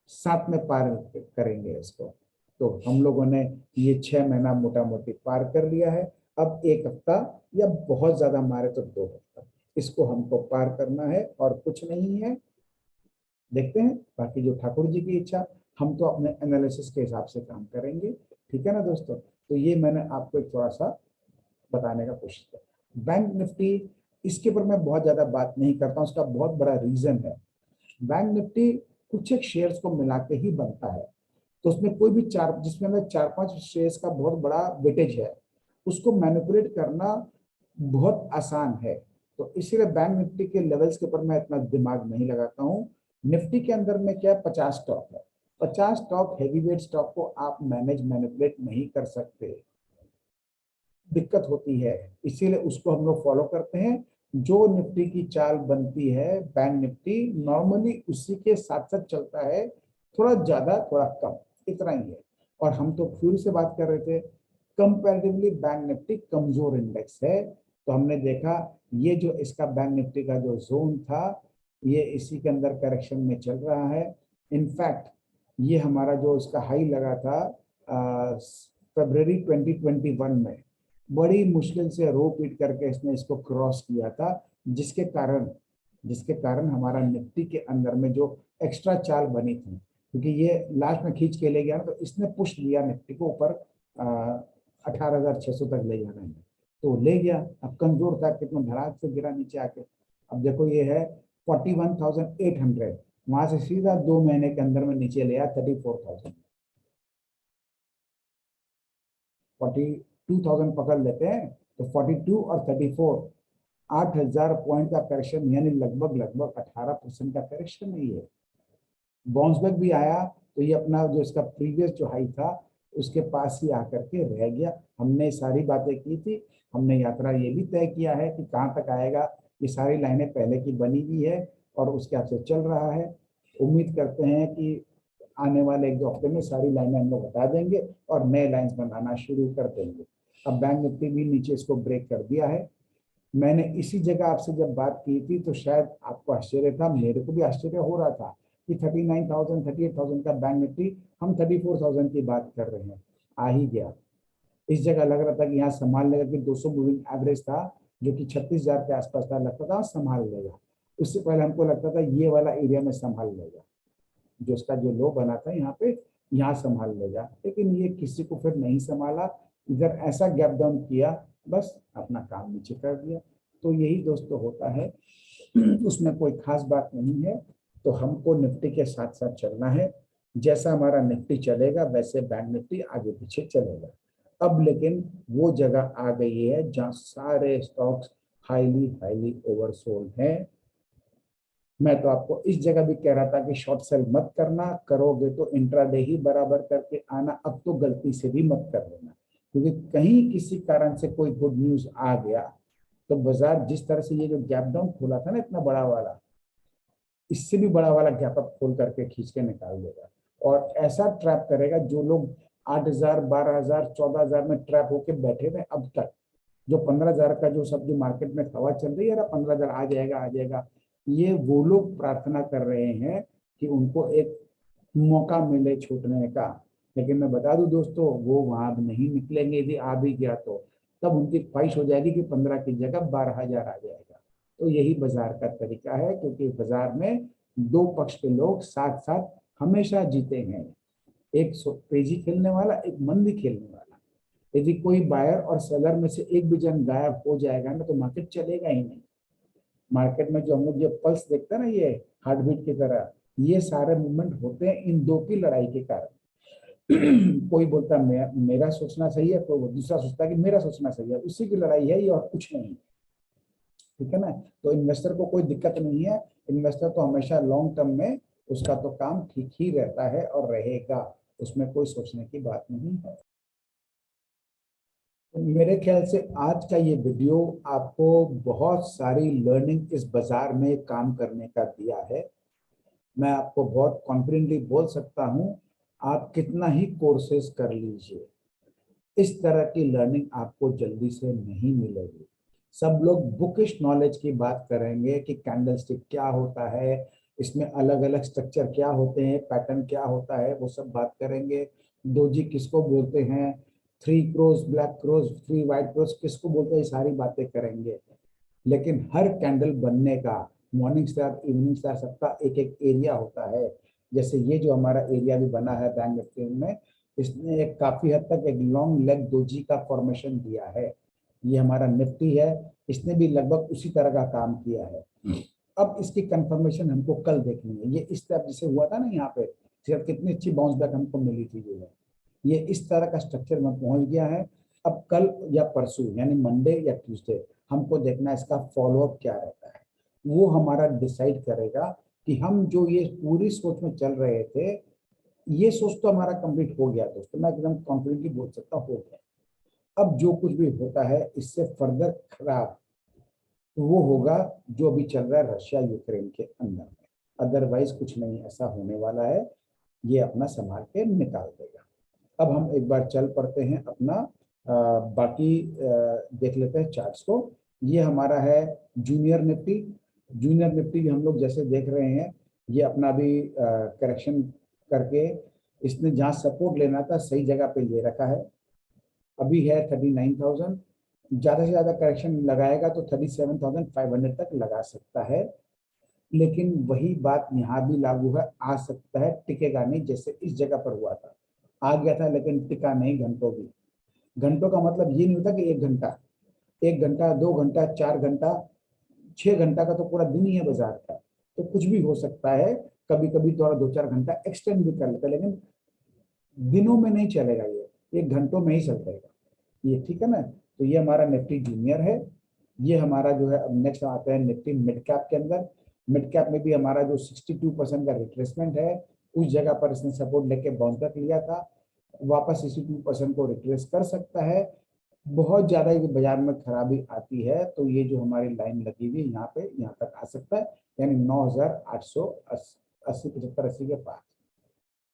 साथ में पार करेंगे इसको। तो हम लोगों ने ये 6 महीना मोटा मोटी पार कर लिया है। अब 1 हफ्ता, या बहुत ज्यादा मारे तो 2 हफ्ता, इसको हमको पार करना है और कुछ नहीं है। देखते हैं बाकी जो ठाकुर जी की इच्छा, हम तो अपने एनालिसिस के हिसाब से काम करेंगे। ठीक है ना दोस्तों। तो ये मैंने आपको एक थोड़ा सा बताने का कोशिश किया। बैंक निफ्टी, इसके ऊपर मैं बहुत ज्यादा बात नहीं करता हूँ, उसका बहुत बड़ा रीजन है। बैंक निफ्टी कुछ एक शेयर्स को मिला के ही बनता है। तो उसमें कोई भी चार, जिसमें हमें 4-5 शेयर्स का बहुत बड़ा वेटेज है, उसको मैनिपुलेट करना बहुत आसान है। तो इसीलिए बैंक निफ्टी के लेवल्स के ऊपर मैं इतना दिमाग नहीं लगाता हूँ। निफ्टी के अंदर में क्या 50 स्टॉक है, 50 स्टॉक हैवी वेट स्टॉक को आप मैनिपुलेट नहीं कर सकते, दिक्कत होती है। इसीलिए उसको हम लोग फॉलो करते हैं। जो निफ्टी की चाल बनती है, बैंक निफ्टी नॉर्मली उसी के साथ साथ चलता है, थोड़ा ज्यादा थोड़ा कम, इतना ही है। और हम तो फिर से बात कर रहे थे, कंपैरेटिवली बैंक निफ्टी कमजोर इंडेक्स है। तो हमने देखा ये जो इसका बैंक निफ्टी का जो जोन था, ये इसी के अंदर करेक्शन में चल रहा है। इनफैक्ट ये हमारा जो इसका हाई लगा था फरवरी 2021 में, बड़ी मुश्किल से रो पीट करके इसने इसको क्रॉस किया था, जिसके कारण हमारा निफ्टी के अंदर में जो एक्स्ट्रा चाल बनी थी, क्योंकि ये लास्ट में खींच के ले गया, तो इसने पुश दिया निफ्टी को ऊपर 18,600 तक ले जाने में। तो ले गया, अब कमजोर था, कितना धड़ाक से गिरा नीचे आके। अब देखो ये है 41,800, वहां से सीधा 2 महीने के अंदर में नीचे ले आया 34,000। 42,000 पकड़ लेते हैं, तो 42 और 34, 8,000 पॉइंट का करेक्शन, यानी लगभग लगभग 18% का करेक्शन है ये। बाउंस बैक भी आया, तो ये अपना जो इसका प्रीवियस जो हाई था उसके पास ही आकर के रह गया। हमने सारी बातें की थी, हमने यात्रा ये भी तय किया है कि कहाँ तक आएगा, ये सारी लाइनें पहले की बनी हुई है और उसके हिसाब से चल रहा है। उम्मीद करते हैं कि आने वाले 1-2 हफ्ते में सारी लाइनें हम लोग हटा देंगे और नए लाइन्स बनाना शुरू कर देंगे। अब बैंक निफ्टी भी नीचे इसको ब्रेक कर दिया है। मैंने इसी जगह आपसे जब बात की थी तो शायद आपको आश्चर्य था, मेरे को भी आश्चर्य हो रहा था कि 39,000 38,000 का बैंक निफ्टी, हम 34,000 की बात कर रहे हैं, आ ही गया। इस जगह लग रहा था कि यहाँ संभाल लेगा, कि 200 मूविंग एवरेज था जो कि 36,000 के आसपास था, लगता था संभाल लेगा। उससे पहले हमको लगता था ये वाला एरिया में संभाल लेगा, जो उसका जो लो बना था यहाँ पे, यहाँ संभाल लेगा, लेकिन ये किसी को फिर नहीं संभाला, इधर ऐसा गैप डाउन किया, बस अपना काम नीचे कर दिया। तो यही दोस्तों होता है, उसमें कोई खास बात नहीं है। तो हमको निफ्टी के साथ साथ चलना है, जैसा हमारा निफ्टी चलेगा वैसे बैंक निफ्टी आगे पीछे चलेगा। अब लेकिन वो जगह आ गई है जहां सारे स्टॉक्स हाईली हाईली ओवरसोल्ड हैं। मैं तो आपको इस जगह भी कह रहा था कि शॉर्ट सेल मत करना, करोगे तो इंट्राडे ही बराबर करके आना, अब तो गलती से भी मत कर लेना, क्योंकि कहीं किसी कारण से कोई गुड न्यूज आ गया तो बाजार जिस तरह से ये जो गैप डाउन खोला था ना इतना बड़ा वाला, इससे भी बड़ा वाला गैप अप खोल करके खींच के निकाल देगा और ऐसा ट्रैप करेगा जो लोग 8,000 12,000 14,000 में ट्रैप होके बैठे थे अब तक, जो 15,000 का जो सब जो मार्केट में हवा चल रही है ना, 15,000 आ जाएगा आ जाएगा, ये वो लोग प्रार्थना कर रहे हैं कि उनको एक मौका मिले छूटने का। लेकिन मैं बता दूं दोस्तों, वो वहां नहीं निकलेंगे, यदि आ भी गया तो तब उनकी ख्वाहिश हो जाएगी कि 15 की जगह 12,000 आ जाएगा। तो यही बाजार का तरीका है, क्योंकि बाजार में दो पक्ष के लोग साथ साथ हमेशा जीते हैं, एक तेजी खेलने वाला, एक मंदी खेलने वाला। यदि कोई बायर और सेलर में से एक भी जन गायब हो जाएगा ना तो मार्केट चलेगा ही नहीं। मार्केट में जो हम लोग ये पल्स देखते हैं ना, ये हार्ट बीट की तरह, ये सारे मूवमेंट होते हैं इन दो की लड़ाई के कारण। कोई बोलता है मेरा सोचना सही है, तो दूसरा सोचता है कि मेरा सोचना सही है, उसी की लड़ाई है ये और कुछ नहीं। ठीक है ना। तो इन्वेस्टर को कोई दिक्कत नहीं है, इन्वेस्टर तो हमेशा लॉन्ग टर्म में उसका तो काम ठीक ही रहता है और रहेगा, उसमें कोई सोचने की बात नहीं है। तो मेरे ख्याल से आज का ये वीडियो आपको बहुत सारी लर्निंग इस बाजार में काम करने का दिया है। मैं आपको बहुत कॉन्फिडेंटली बोल सकता हूं, आप कितना ही कोर्सेज कर लीजिए, इस तरह की लर्निंग आपको जल्दी से नहीं मिलेगी। सब लोग बुकिश नॉलेज की बात करेंगे कि कैंडलस्टिक क्या होता है, इसमें अलग अलग स्ट्रक्चर क्या होते हैं, पैटर्न क्या होता है, वो सब बात करेंगे। डोजी किसको बोलते हैं, 3 cross black cross, 3 white cross किसको बोलते हैं, ये सारी बातें करेंगे। लेकिन हर कैंडल बनने का, मॉर्निंग स्टार इवनिंग स्टार, सबका एक एक एरिया होता है। जैसे ये जो हमारा एरिया भी बना है बैंक निफ्टी में, इसने एक काफी हद तक एक लॉन्ग लेग डोजी का फॉर्मेशन दिया है। ये हमारा निफ्टी है, इसने भी लगभग उसी तरह का काम किया है। अब इसकी कंफर्मेशन हमको कल देखनी है। ये इस तरह जैसे हुआ था ना यहाँ पे, सिर्फ कितनी अच्छी बाउंस बैक हमको मिली थी, जो है ये इस तरह का स्ट्रक्चर में पहुंच गया है। अब कल या परसों यानी मंडे या ट्यूसडे हमको देखना है इसका फॉलोअप क्या रहता है। वो हमारा डिसाइड करेगा कि हम जो ये पूरी सोच में चल रहे थे, ये सोच तो हमारा कंप्लीट हो गया दोस्तों, मैं एकदम कॉन्फिडेंटली बोल सकता हूँ हो गया। अब जो कुछ भी होता है इससे फर्दर खराब वो होगा जो अभी चल रहा है रशिया यूक्रेन के अंदर में, अदरवाइज कुछ नहीं ऐसा होने वाला है, ये अपना संभाल के निकाल देगा। अब हम एक बार चल पड़ते हैं अपना बाकी देख लेते हैं चार्ट्स को। ये हमारा है जूनियर निफ्टी। जूनियर निफ्टी भी हम लोग जैसे देख रहे हैं, ये अपना भी करेक्शन करके इसने जहाँ सपोर्ट लेना था सही जगह पे ले रखा है। अभी है 39,000, ज़्यादा से ज़्यादा करेक्शन लगाएगा तो 37,500 तक लगा सकता है। लेकिन वही बात यहाँ भी लागू है, आ सकता है, टिकेगा नहीं, जैसे इस जगह पर हुआ था, आ गया था लेकिन टिका नहीं घंटों भी। घंटों का मतलब ये नहीं होता कि 1 घंटा, 1 घंटा 2 घंटा 4 घंटा, 6 घंटा का तो पूरा दिन ही है बाजार का, तो कुछ भी हो सकता है। कभी कभी थोड़ा 2-4 घंटा एक्सटेंड भी कर लेता है, लेकिन दिनों में नहीं चलेगा, ये घंटों में ही चलेगा ये। ठीक है ना। तो ये हमारा निफ्टी जूनियर है। ये हमारा जो है, अब नेक्स्ट आता है निफ्टी मिड कैप के अंदर। मिड कैप में भी हमारा जो 62% का रिट्रेसमेंट है, उस जगह पर इसने सपोर्ट लेके बाउंस बैक लिया था, वापस 62% को रिट्रेस कर सकता है। बहुत ज्यादा ये बाजार में खराबी आती है तो ये जो हमारी लाइन लगी हुई है यहाँ पे, यहाँ तक आ सकता है, यानी 9,880, 75-80 के पास।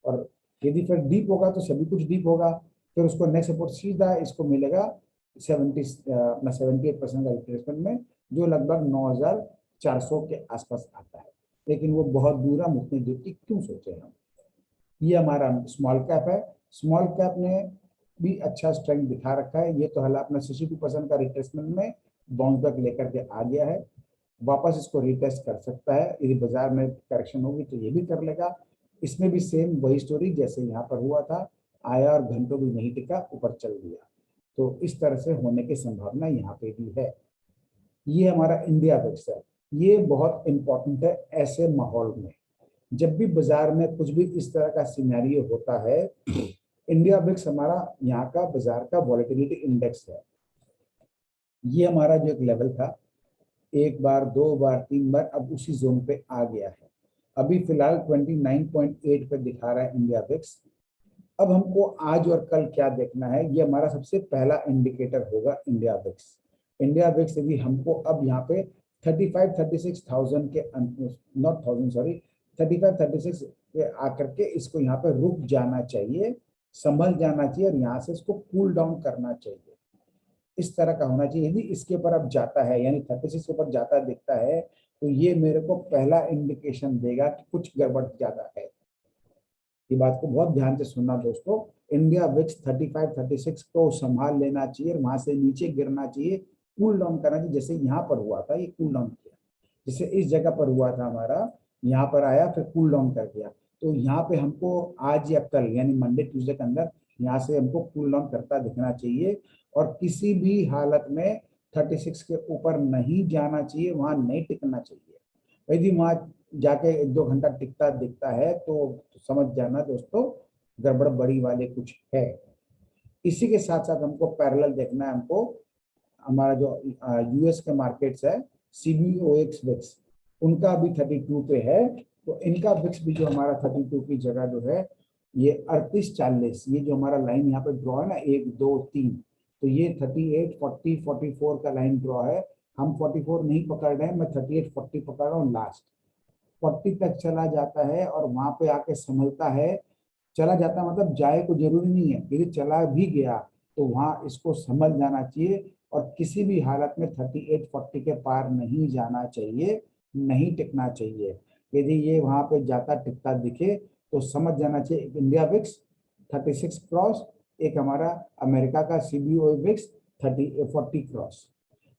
और यदि फिर डीप होगा तो सभी कुछ डीप होगा, फिर उसको नेक्स्ट सपोर्ट सीधा इसको मिलेगा 78% का रिट्रेसमेंट में, जो लगभग 9,400 के आसपास आता है। लेकिन वो बहुत दूर है, हम उतनी दूर की क्यों सोचे हम। ये हमारा स्मॉल कैप है। स्मॉल कैप ने भी अच्छा स्ट्रेंथ दिखा रखा है। ये तो हला अपना 62% का रिट्रेसमेंट में बाउंस बैक लेकर के आ गया है। वापस इसको रिटेस्ट कर सकता है, यदि बाजार में करेक्शन होगी तो ये भी कर लेगा। इसमें भी सेम वही स्टोरी जैसे यहाँ पर हुआ था, आया और घंटों भी नहीं टिका, ऊपर चल दिया। तो इस तरह से होने की संभावना यहाँ पे भी है। ये हमारा इंडिया बिक्स है। ये बहुत इंपॉर्टेंट है ऐसे माहौल में। जब भी बाजार में कुछ भी इस तरह का सिनेरियो होता है, इंडिया बिक्स हमारा यहाँ का बाजार का वॉलेटिलिटी इंडेक्स है। ये हमारा जो एक लेवल था, एक बार, दो बार, तीन बार, अब उसी जोन पे आ गया है। अभी फिलहाल 29.8 पे दिखा रहा है इंडिया बिक्स। अब हमको आज और कल क्या देखना है, ये हमारा सबसे पहला इंडिकेटर होगा इंडिया बिक्स। इंडिया बिक्स यदि हमको अब यहाँ पे 35-36,000 के, नॉट थाउजेंड सॉरी, 35-36 पे आकर के इसको यहाँ पे रुक जाना चाहिए, संभल जाना चाहिए, और यहाँ से इसको कूल डाउन करना चाहिए। इस तरह का होना चाहिए। यदि इसके ऊपर अब जाता है, यानी 36 के ऊपर जाता दिखता है, तो ये मेरे को पहला इंडिकेशन देगा कि कुछ गड़बड़ ज्यादा है। ये बात को बहुत ध्यान से सुनना दोस्तों। इंडिया विक्स 35-36 को संभाल लेना चाहिए, वहां से नीचे गिरना चाहिए, कूल डाउन करना चाहिए। जैसे यहाँ पर हुआ था, ये कूल डाउन किया, जैसे इस जगह पर हुआ था हमारा, यहाँ पर आया फिर कूल डाउन कर दिया। तो यहाँ पे हमको आज या कल, यानी मंडे ट्यूसडे के अंदर, यहाँ से हमको कूल डाउन करता दिखना चाहिए, और किसी भी हालत में 36 के ऊपर नहीं जाना चाहिए, वहां नहीं टिकना चाहिए। यदि वहां जाके 1-2 घंटा टिकता दिखता है तो समझ जाना दोस्तों, गड़बड़ बड़ी वाले कुछ है। इसी के साथ साथ हमको पैरेलल देखना है। हमको हमारा जो यूएस के मार्केट्स है, सीबीओएक्स विक्स, उनका भी 32 पे है। तो इनका विक्स भी जो हमारा 32 की जगह जो है, ये 38-40, ये जो हमारा लाइन यहाँ पे ड्रॉ है ना, 1-2-3, तो ये 38-40-44 का लाइन ड्रॉ है। हम 44 नहीं पकड़ रहे हैं, मैं 38-40 पकड़ रहा हूँ। लास्ट 40 तक चला जाता है और वहां पे आके संभलता है। चला जाता मतलब जाए को जरूरी नहीं है, यदि चला भी गया तो वहां इसको समझ जाना चाहिए, और किसी भी हालत में 38-40 के पार नहीं जाना चाहिए, नहीं टिकना चाहिए। यदि ये वहां पे जाता टिकता दिखे तो समझ जाना चाहिए, एक इंडिया विक्स 36 क्रॉस, एक हमारा अमेरिका का सीबीओ विक्स 40 क्रॉस,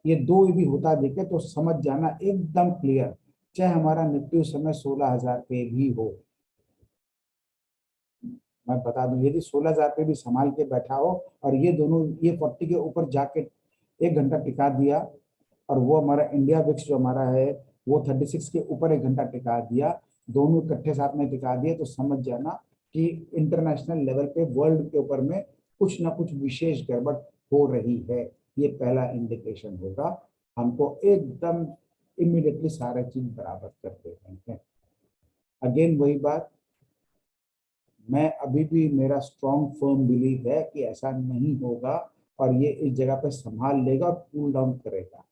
ये दो यदि होता दिखे तो समझ जाना एकदम क्लियर, चाहे हमारा निफ्टी उस समय 16,000 पे भी हो। मैं बता दूं, यदि 16,000 पे भी संभाल के बैठा हो, और ये दोनों, ये 40 के ऊपर जाके 1 घंटा टिका दिया, और वो हमारा इंडिया विक्स जो हमारा है वो 36 के ऊपर 1 घंटा टिका दिया, दोनों इकट्ठे साथ में टिका दिए, तो समझ जाना कि इंटरनेशनल लेवल पे, वर्ल्ड के ऊपर में कुछ ना कुछ विशेष गड़बड़ हो रही है। ये पहला इंडिकेशन होगा। हमको एकदम इमीडिएटली सारे चीज बराबर कर देते हैं। अगेन वही बात, मैं अभी भी, मेरा स्ट्रॉन्ग फर्म बिलीव है कि ऐसा नहीं होगा, और ये इस जगह पे संभाल लेगा और कूल डाउन करेगा,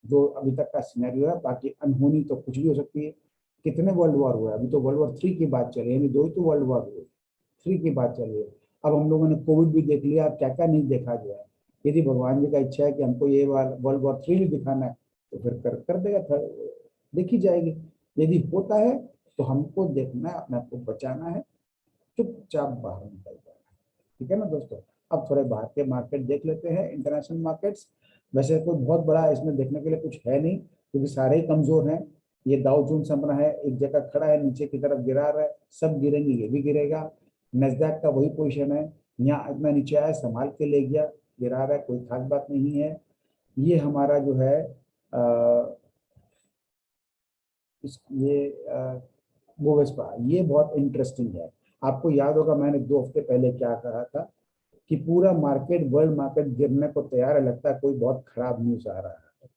जो अभी तक का सिनेरियो है। बाकी अनहोनी तो कुछ भी हो सकती है। कितने वर्ल्ड वॉर हुए, अभी तो वर्ल्ड वॉर 3 की बात चली, यानी दो ही तो वर्ल्ड वॉर हुए, 3 की बात चली है। अब हम लोगों ने कोविड भी देख लिया, क्या क्या नहीं देखा गया है। यदि भगवान जी का इच्छा है कि हमको ये वर्ल्ड वॉर 3 भी दिखाना है, तो फिर कर देगा, देखी जाएगी। यदि होता है तो हमको देखना है, अपने आप को बचाना है, चुपचाप बाहर निकल जाना है। ठीक है ना दोस्तों। अब थोड़े बाहर के मार्केट देख लेते हैं, इंटरनेशनल मार्केट्स। वैसे कोई बहुत बड़ा इसमें देखने के लिए कुछ है नहीं, क्योंकि सारे ही कमजोर हैं। ये दाउ जोन्स अपना है, एक जगह खड़ा है, नीचे की तरफ गिरा रहा है, सब गिरेंगे, ये भी गिरेगा। नस्डैक का वही पोजीशन है, यहाँ इतना नीचे आया, संभाल के ले गया, गिरा रहा है, कोई खास बात नहीं है। ये हमारा जो है ये बोवेस्पा, ये बहुत इंटरेस्टिंग है। आपको याद होगा मैंने 2 हफ्ते पहले क्या कहा था, कि पूरा मार्केट, वर्ल्ड मार्केट गिरने को तैयार है, लगता है कोई बहुत खराब न्यूज आ रहा है,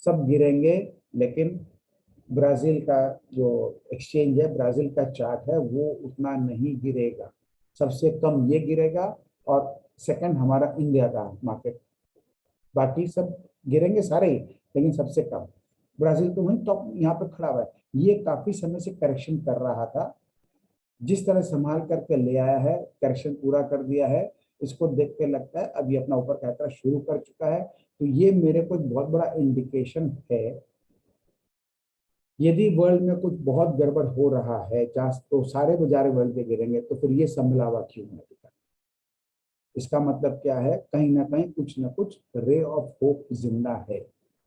सब गिरेंगे। लेकिन ब्राजील का जो एक्सचेंज है, ब्राजील का चार्ट है, वो उतना नहीं गिरेगा, सबसे कम ये गिरेगा। और सेकंड हमारा इंडिया का मार्केट, बाकी सब गिरेंगे सारे ही, लेकिन सबसे कम। ब्राजील तो वहीं टॉप यहाँ पे खड़ा हुआ है। ये काफी समय से करेक्शन कर रहा था, जिस तरह संभाल करके ले आया है, करेक्शन पूरा कर दिया है, इसको देख के लगता है अभी अपना ऊपर का यात्रा शुरू कर चुका है। तो ये मेरे को एक बहुत बड़ा इंडिकेशन है। यदि वर्ल्ड में कुछ बहुत गड़बड़ हो रहा है जहाँ, तो सारे बाजार वर्ल्ड के गिरेंगे, तो फिर ये संभला हुआ क्यों है? इसका मतलब क्या है, कहीं ना कुछ रे ऑफ होप जिंदा है।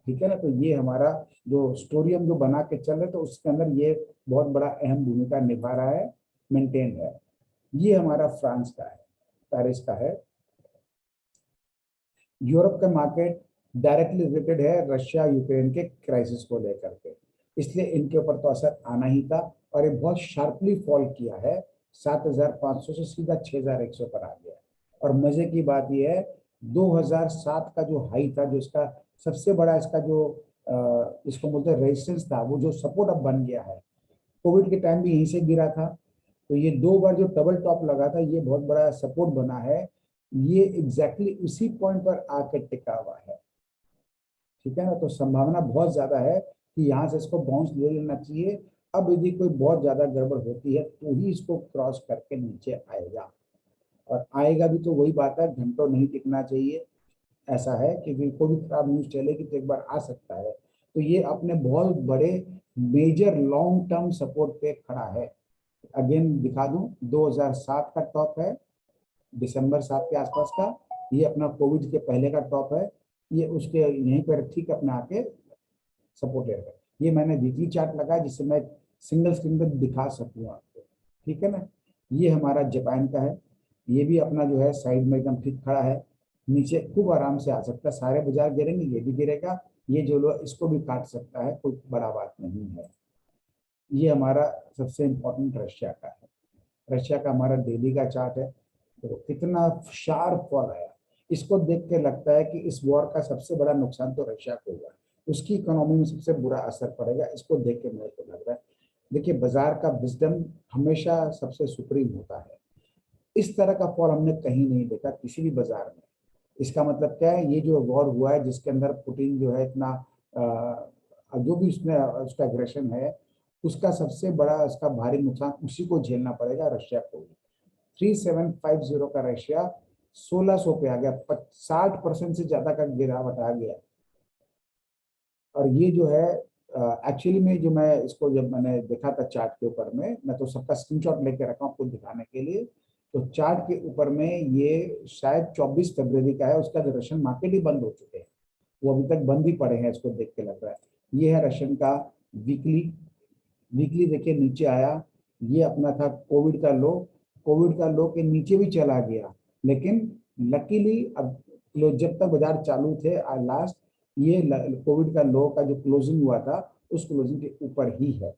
ठीक है ना? तो ये हमारा जो स्टोरी हम जो बना के चल रहे, तो उसके अंदर ये बहुत बड़ा अहम भूमिका निभा रहा है, मेंटेन है। ये हमारा फ्रांस का है, पेरिस का है। यूरोप का मार्केट डायरेक्टली रिलेटेड है रशिया यूक्रेन के क्राइसिस को लेकर के, इसलिए इनके ऊपर तो असर आना ही था, और ये बहुत शार्पली फॉल किया है। 7,500 से सीधा 6,100 पर आ गया। और मजे की बात यह है, 2007 का जो हाई था, जो इसका सबसे बड़ा, इसका जो इसको बोलते हैं रेजिस्टेंस था, वो जो सपोर्ट अब बन गया है। कोविड के टाइम भी यहीं से गिरा था, तो ये 2 बार जो डबल टॉप लगा था, ये बहुत बड़ा सपोर्ट बना है। ये एग्जैक्टली उसी पॉइंट पर आकर टिका हुआ है। ठीक है ना? तो संभावना बहुत ज्यादा है कि यहाँ से इसको बाउंस ले लेना चाहिए। अब यदि कोई बहुत ज्यादा गड़बड़ होती है तो ही इसको क्रॉस करके नीचे आएगा, और आएगा भी तो वही बात है, घंटों नहीं टिकना चाहिए। ऐसा है कि कोई भी खराब न्यूज चलेगी तो एक बार आ सकता है। तो ये अपने बहुत बड़े मेजर लॉन्ग टर्म सपोर्ट पे खड़ा है। अगेन दिखा दूं, 2007 का टॉप है, दिसंबर 7 के आसपास का। ये अपना कोविड के पहले का टॉप है। ये उसके यहीं पर ठीक अपने आके सपोर्ट ले रहा है। ये मैंने वीकली चार्ट लगाया जिससे मैं सिंगल स्क्रीन पे दिखा सकूं आपको। ठीक है ना? ये हमारा जापान का है। ये भी अपना जो है साइड में एकदम ठीक खड़ा है, नीचे खूब आराम से आ सकता है। सारे बाजार गिरेंगे, ये भी गिरेगा। ये जो लोग इसको भी काट सकता है, कोई बड़ा बात नहीं है। ये हमारा सबसे इम्पोर्टेंट रशिया का है। रशिया का हमारा डेली का चार्ट है, तो कितना शार्प फॉल आया। इसको देख के लगता है कि इस वॉर का सबसे बड़ा नुकसान तो रशिया को हुआ, उसकी इकोनॉमी में सबसे बुरा असर पड़ेगा। इसको देख के मेरे को लग रहा है। देखिए, बाजार का विजडम हमेशा सबसे सुप्रीम होता है। इस तरह का फॉल हमने कहीं नहीं देखा किसी भी बाजार में। इसका मतलब क्या है, ये जो वॉर हुआ है जिसके अंदर पुतिन जो है इतना जो भी उसमें उसका एग्रेशन है, उसका सबसे बड़ा, उसका भारी नुकसान उसी को झेलना पड़ेगा, रशिया को। 3750 का रशिया 1600 पे आ गया, 60% से ज्यादा का गिरावट आ गया। और ये जो है एक्चुअली में, जो मैं इसको जब मैंने देखा था चार्ट के ऊपर में, मैं तो सबका स्क्रीनशॉट लेके रखा हूँ आपको दिखाने के लिए। तो चार्ट के ऊपर में ये शायद 24 फरवरी का है, उसका जो रशियन मार्केट ही बंद हो चुके हैं, वो अभी तक बंद ही पड़े हैं। इसको देख के लग रहा है ये है रशियन का वीकली। वीकली देखिए नीचे आया, ये अपना था कोविड का लो। कोविड का लो के नीचे भी चला गया, लेकिन लकीली अब जब तक बाजार चालू थे लास्ट, ये कोविड का लो का जो क्लोजिंग हुआ था, उस क्लोजिंग के ऊपर ही है,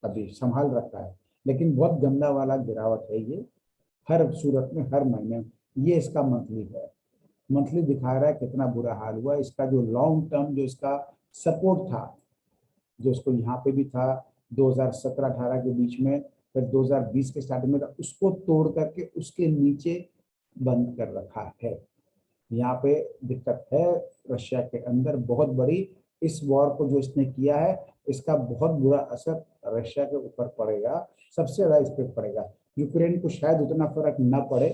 अभी संभाल रखा है। लेकिन बहुत गंदा वाला गिरावट है ये, हर सूरत में, हर महीने। ये इसका मंथली है, मंथली दिखा रहा है कितना बुरा हाल हुआ। इसका जो लॉन्ग टर्म जो इसका सपोर्ट था, जो इसको यहाँ पे भी था 2017-18 के बीच में, फिर 2020 के स्टार्टिंग में था, उसको तोड़ करके उसके नीचे बंद कर रखा है। यहाँ पे दिक्कत है रशिया के अंदर बहुत बड़ी। इस वॉर को जो इसने किया है, इसका बहुत बुरा असर रशिया के ऊपर पड़ेगा, सबसे ज्यादा इस पर पड़ेगा। यूक्रेन को शायद उतना फर्क ना पड़े,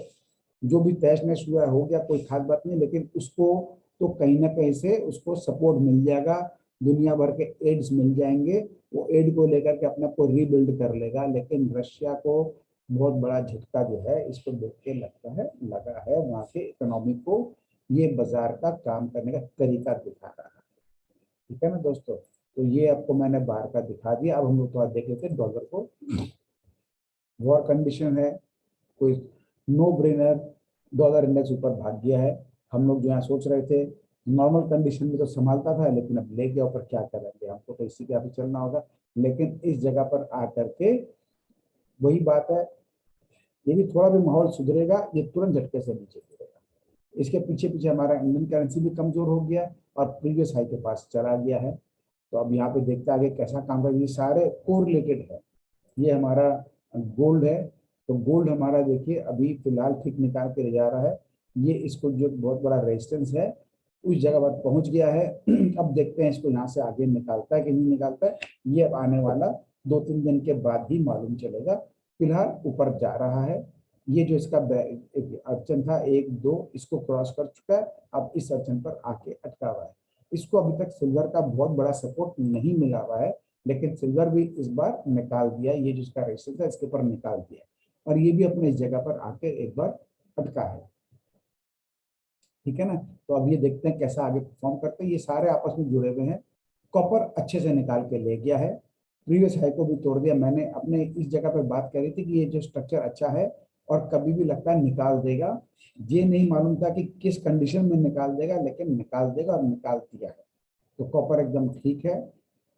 जो भी तहस नहस हुआ हो गया, कोई खास बात नहीं, लेकिन उसको तो कहीं ना कहीं से उसको सपोर्ट मिल जाएगा, दुनिया भर के एड्स मिल जाएंगे, वो एड को लेकर के अपने आप को रीबिल्ड कर लेगा। लेकिन रशिया को बहुत बड़ा झटका जो है, इसको देख के लगता है, लगा है वहां के इकोनॉमी को, ये बाजार का काम करने का तरीका दिखा रहा है। ठीक है ना दोस्तों? तो ये आपको मैंने बाहर का दिखा दिया। अब हम लोग थोड़ा देख लेते हैं डॉलर को। वॉर कंडीशन है, कोई नो ब्रेनर, डॉलर इंडेक्स ऊपर भाग गया है। हम लोग जो यहाँ सोच रहे थे नॉर्मल कंडीशन में तो संभालता था, लेकिन अब ले गया ऊपर, क्या करेंगे, हमको तो इसी के आगे चलना होगा। लेकिन इस जगह पर आकर के वही बात है, यदि थोड़ा भी माहौल सुधरेगा, ये तुरंत झटके से नीचे गिरेगा। इसके पीछे पीछे हमारा इंडियन करेंसी भी कमजोर हो गया और प्रीवियस हाई के पास चला गया है। तो अब यहाँ पे देखते आगे कैसा काम कर, ये सारे कोरिलेटेड है। ये हमारा गोल्ड है, तो गोल्ड हमारा देखिए अभी फिलहाल ठीक निकाल के ले जा रहा है। ये इसको जो बहुत बड़ा रेजिस्टेंस है उस जगह पर पहुंच गया है। अब देखते हैं इसको यहाँ से आगे निकालता है कि नहीं निकालता है, ये अब आने वाला 2-3 दिन के बाद ही मालूम चलेगा। फिलहाल ऊपर जा रहा है। ये जो इसका एक अड़चन था 1-2 इसको क्रॉस कर चुका है, अब इस अड़चन पर आके अटका हुआ है। इसको अभी तक सिल्वर का बहुत बड़ा सपोर्ट नहीं मिला हुआ है, लेकिन सिल्वर भी इस बार निकाल दिया, ये जो इसका रेजिस्टेंस है इसके ऊपर निकाल दिया और ये भी अपने इस जगह पर आके एक बार अटका है। ठीक है ना। तो अब ये देखते हैं कैसा आगे परफॉर्म करते हैं। ये सारे आपस में जुड़े हुए हैं। कॉपर अच्छे से निकाल के ले गया है, प्रीवियस हाई को भी तोड़ दिया। मैंने अपने इस जगह पर बात करी थी कि ये जो स्ट्रक्चर अच्छा है और कभी भी लगता है निकाल देगा। ये नहीं मालूम था कि किस कंडीशन में निकाल देगा, लेकिन निकाल देगा और निकाल दिया है। तो कॉपर एकदम ठीक है।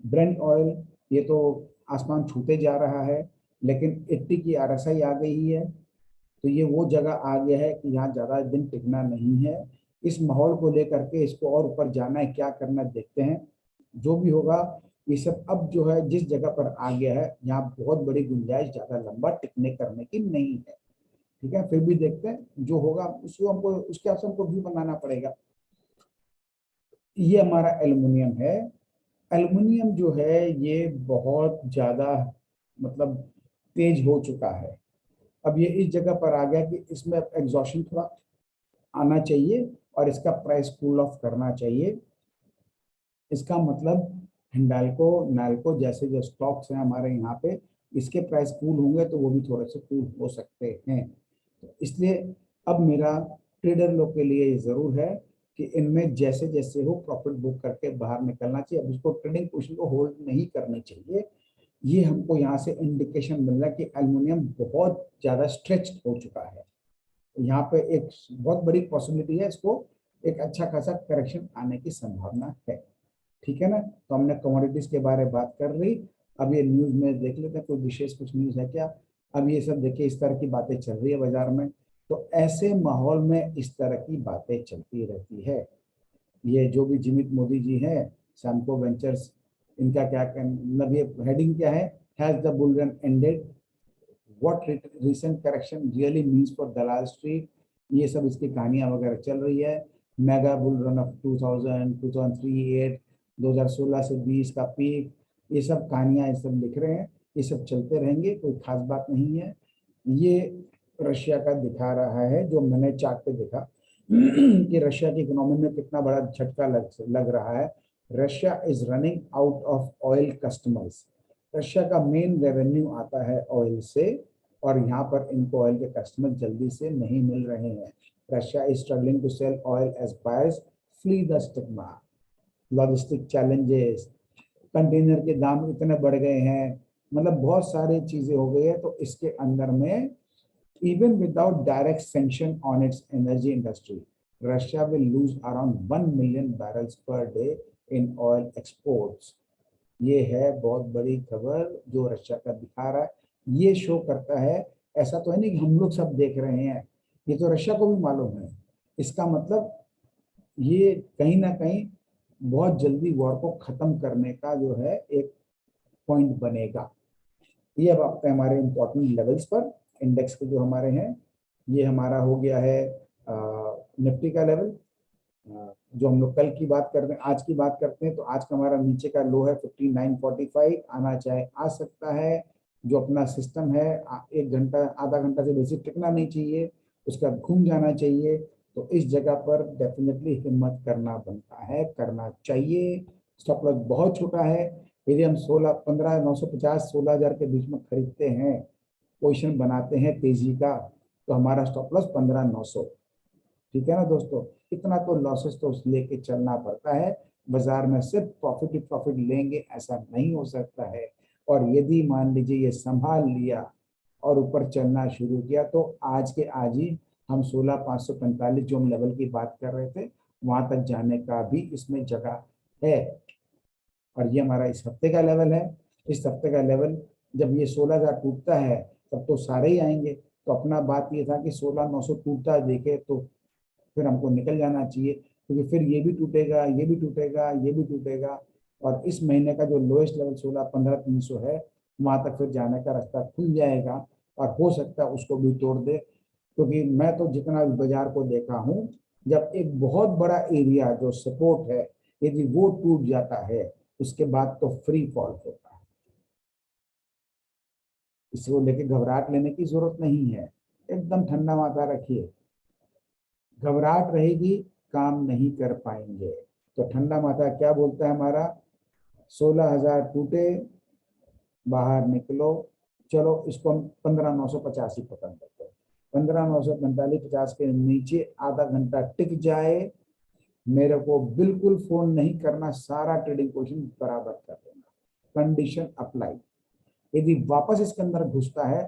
ब्रेंट ऑयल ये तो आसमान छूते जा रहा है, लेकिन 80 की आरएसआई आ गई है, तो ये वो जगह आ गया है कि यहाँ ज्यादा दिन टिकना नहीं है। इस माहौल को लेकर के इसको और ऊपर जाना है, क्या करना है देखते हैं। जो भी होगा ये सब अब जो है जिस जगह पर आ गया है यहाँ बहुत बड़ी गुंजाइश ज्यादा लंबा टिकने करने की नहीं है। ठीक है, फिर भी देखते हैं जो होगा उसको हमको उसके हिसाब से हमको भी बनाना पड़ेगा। ये हमारा एल्युमिनियम है। एल्युमिनियम जो है ये बहुत ज्यादा मतलब तेज हो चुका है। अब ये इस जगह पर आ गया कि इसमें एग्जॉशन थोड़ा आना चाहिए और इसका प्राइस कूल ऑफ करना चाहिए। इसका मतलब हिंडाल्को नाल्को जैसे जो स्टॉक्स हैं हमारे यहाँ पे, इसके प्राइस कूल होंगे तो वो भी थोड़े से कूल हो सकते हैं। तो इसलिए अब मेरा ट्रेडर लोग के लिए ये जरूर है कि इनमें जैसे जैसे हो प्रॉफिट बुक करके बाहर निकलना चाहिए। अब इसको ट्रेडिंग पोजीशन को होल्ड नहीं करनी चाहिए। ये हमको यहाँ से इंडिकेशन मिल रहा है कि एल्युमिनियम बहुत ज्यादा स्ट्रेच हो चुका है। यहाँ पे एक बहुत बड़ी पॉसिबिलिटी है इसको एक अच्छा खासा करेक्शन आने की संभावना है। ठीक है ना। तो हमने कमोडिटीज के बारे में बात कर रही। अब ये न्यूज में देख लेते हैं कोई विशेष कुछ न्यूज है क्या। अब ये सब देखिए इस तरह की बातें चल रही है बाजार में, तो ऐसे माहौल में इस तरह की बातें चलती रहती है। ये जो भी जिमित मोदी जी हैं, सैमको वेंचर्स, इनका क्या मतलब ये हेडिंग क्या है, has the bull run ended, what recent correction really means for Dalal street. ये सब इसकी कहानियां वगैरह चल रही है। मेगा बुल रन ऑफ 2000 2003 8 2016 से 20 का पीक, ये सब कहानियां ये सब लिख रहे हैं। ये सब चलते रहेंगे, कोई खास बात नहीं है। ये रशिया का दिखा रहा है जो मैंने चार्ट पे देखा कि रशिया की इकोनॉमी में कितना बड़ा झटका लग रहा है। Russia is running out of oil customers. Russia का मेन रेवेन्यू आता है ऑयल से, और यहाँ पर इनको ऑयल के कस्टमर जल्दी से नहीं मिल रहे हैं। Russia is struggling to sell oil as buyers flee the stigma, logistic challenges, container के दाम इतने बढ़ गए हैं, मतलब बहुत सारी चीजें हो गई है। तो इसके अंदर में even without direct sanction on its energy industry, Russia will lose around 1 million barrels per day in oil exports। ये है बहुत बड़ी खबर जो रशिया का दिखा रहा है। ये शो करता है, ऐसा तो है नहीं कि हम लोग सब देख रहे हैं, ये तो रशिया को भी मालूम है। इसका मतलब ये कहीं ना कहीं बहुत जल्दी वॉर को खत्म करने का जो है एक पॉइंट बनेगा। ये अब आपके हमारे इंपॉर्टेंट लेवल्स पर इंडेक्स के जो हमारे हैं, ये हमारा हो गया है निफ्टी का लेवल। जो हम लोग कल की बात करते हैं, आज की बात करते हैं, तो आज का हमारा नीचे का लो है 59.45, आना चाहे आ सकता है। जो अपना सिस्टम है 1 घंटा आधा घंटा से बेसिक टिकना नहीं चाहिए, उसका घूम जाना चाहिए। तो इस जगह पर डेफिनेटली हिम्मत करना बनता है, करना चाहिए। स्टॉप लॉस बहुत छोटा है। यदि हम 16 15 950 16,000 के बीच में खरीदते हैं, पोजिशन बनाते हैं तेजी का, तो हमारा स्टॉप लॉस 15,900। ठीक है ना दोस्तों, इतना तो लॉसेस तो लेके चलना पड़ता है। बाजार में सिर्फ प्रॉफिट ही प्रॉफिट लेंगे ऐसा नहीं हो सकता है। और यदि मान लीजिए ये संभाल लिया और ऊपर चलना शुरू किया, तो आज के आज ही हम 16,545 जो हम लेवल की बात कर रहे थे वहां तक जाने का भी इसमें जगह है। और ये हमारा इस हफ्ते का लेवल है। इस हफ्ते का लेवल जब ये 16,000 टूटता है तब तो सारे ही आएंगे। तो अपना बात ये था कि 16,900 टूटता देखे तो फिर हमको निकल जाना चाहिए, क्योंकि फिर ये भी टूटेगा, ये भी टूटेगा, ये भी टूटेगा। और इस महीने का जो लोएस्ट लेवल 16,15,300 है, वहां तक फिर जाने का रास्ता खुल जाएगा और हो सकता है उसको भी तोड़ दे। क्योंकि मैं तो जितना इस बाजार को देखा हूं, जब एक बहुत बड़ा एरिया जो सपोर्ट है यदि वो टूट जाता है, उसके बाद तो फ्री फॉल होता है। इसको लेके घबराहट लेने की जरूरत नहीं है। एकदम ठंडा माथा रखिए। घबराहट रहेगी, काम नहीं कर पाएंगे। तो ठंडा माथा क्या बोलता है हमारा? 16,000 टूटे, बाहर निकलो। चलो इसको हम 15,985 पकड़ लेते हैं। 15,945 के नीचे आधा घंटा टिक जाए, मेरे को बिल्कुल फोन नहीं करना, सारा ट्रेडिंग पोजीशन बराबर कर देना, कंडीशन अप्लाई। यदि वापस इसके अंदर घुसता है,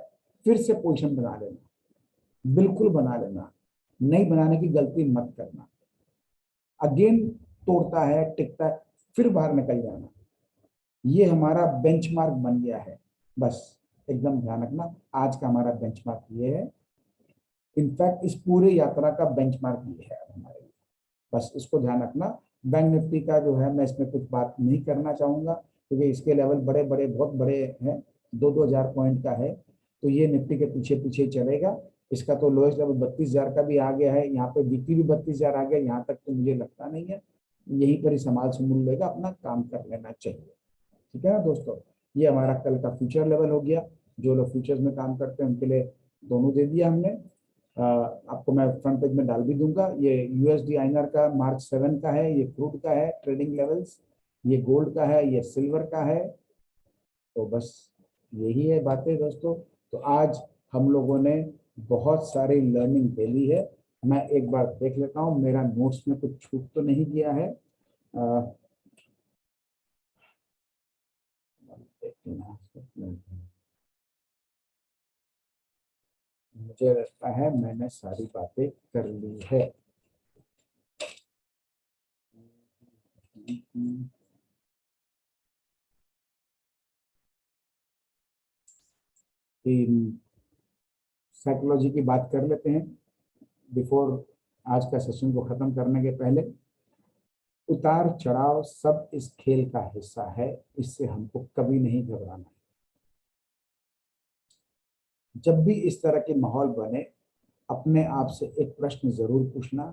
फिर से पोजीशन बना लेना, बिल्कुल बना लेना, नहीं बनाने की गलती मत करना। अगेन तोड़ता है, टिकता है, फिर बाहर निकल जाना। ये हमारा बेंचमार्क बन गया है। बस एकदम ध्यान रखना, आज का हमारा बेंचमार्क ये है। इनफैक्ट इस पूरे यात्रा का बेंचमार्क ये है हमारे लिए। बस इसको ध्यान रखना। बैंक निफ्टी का जो है मैं इसमें कुछ बात नहीं करना चाहूंगा, क्योंकि इसके लेवल बड़े बड़े बहुत बड़े हैं, 2-2 हजार पॉइंट का है। तो ये निफ्टी के पीछे पीछे चलेगा। इसका तो लोएस्ट लेवल 32,000 का भी आ गया है, यहाँ पे वीकली भी 32,000 आ गया। यहाँ तक तो मुझे लगता नहीं है, यहीं पर ही संभाल सुमूल लेगा, अपना काम कर लेना चाहिए। ठीक है ना दोस्तों? ये हमारा कल का फ्यूचर लेवल हो गया। जो लोग फ्यूचर्स में काम करते हैं उनके लिए दोनों दे दिया हमने। आपको मैं फ्रंट पेज में डाल भी दूंगा। ये यूएसडी आईएनआर का मार्च 7 का है, ये क्रूड का है ट्रेडिंग लेवल्स, ये गोल्ड का है, ये सिल्वर का है। तो बस यही है बातें दोस्तों। तो आज हम लोगों ने बहुत सारी लर्निंग ले ली है। मैं एक बार देख लेता हूँ मेरा नोट्स में कुछ छूट तो नहीं गया है। मुझे लगता है मैंने सारी बातें कर ली है। साइकोलॉजी की बात कर लेते हैं बिफोर आज का सेशन को खत्म करने के पहले। उतार चढ़ाव सब इस खेल का हिस्सा है, इससे हमको कभी नहीं घबराना है। जब भी इस तरह के माहौल बने, अपने आप से एक प्रश्न जरूर पूछना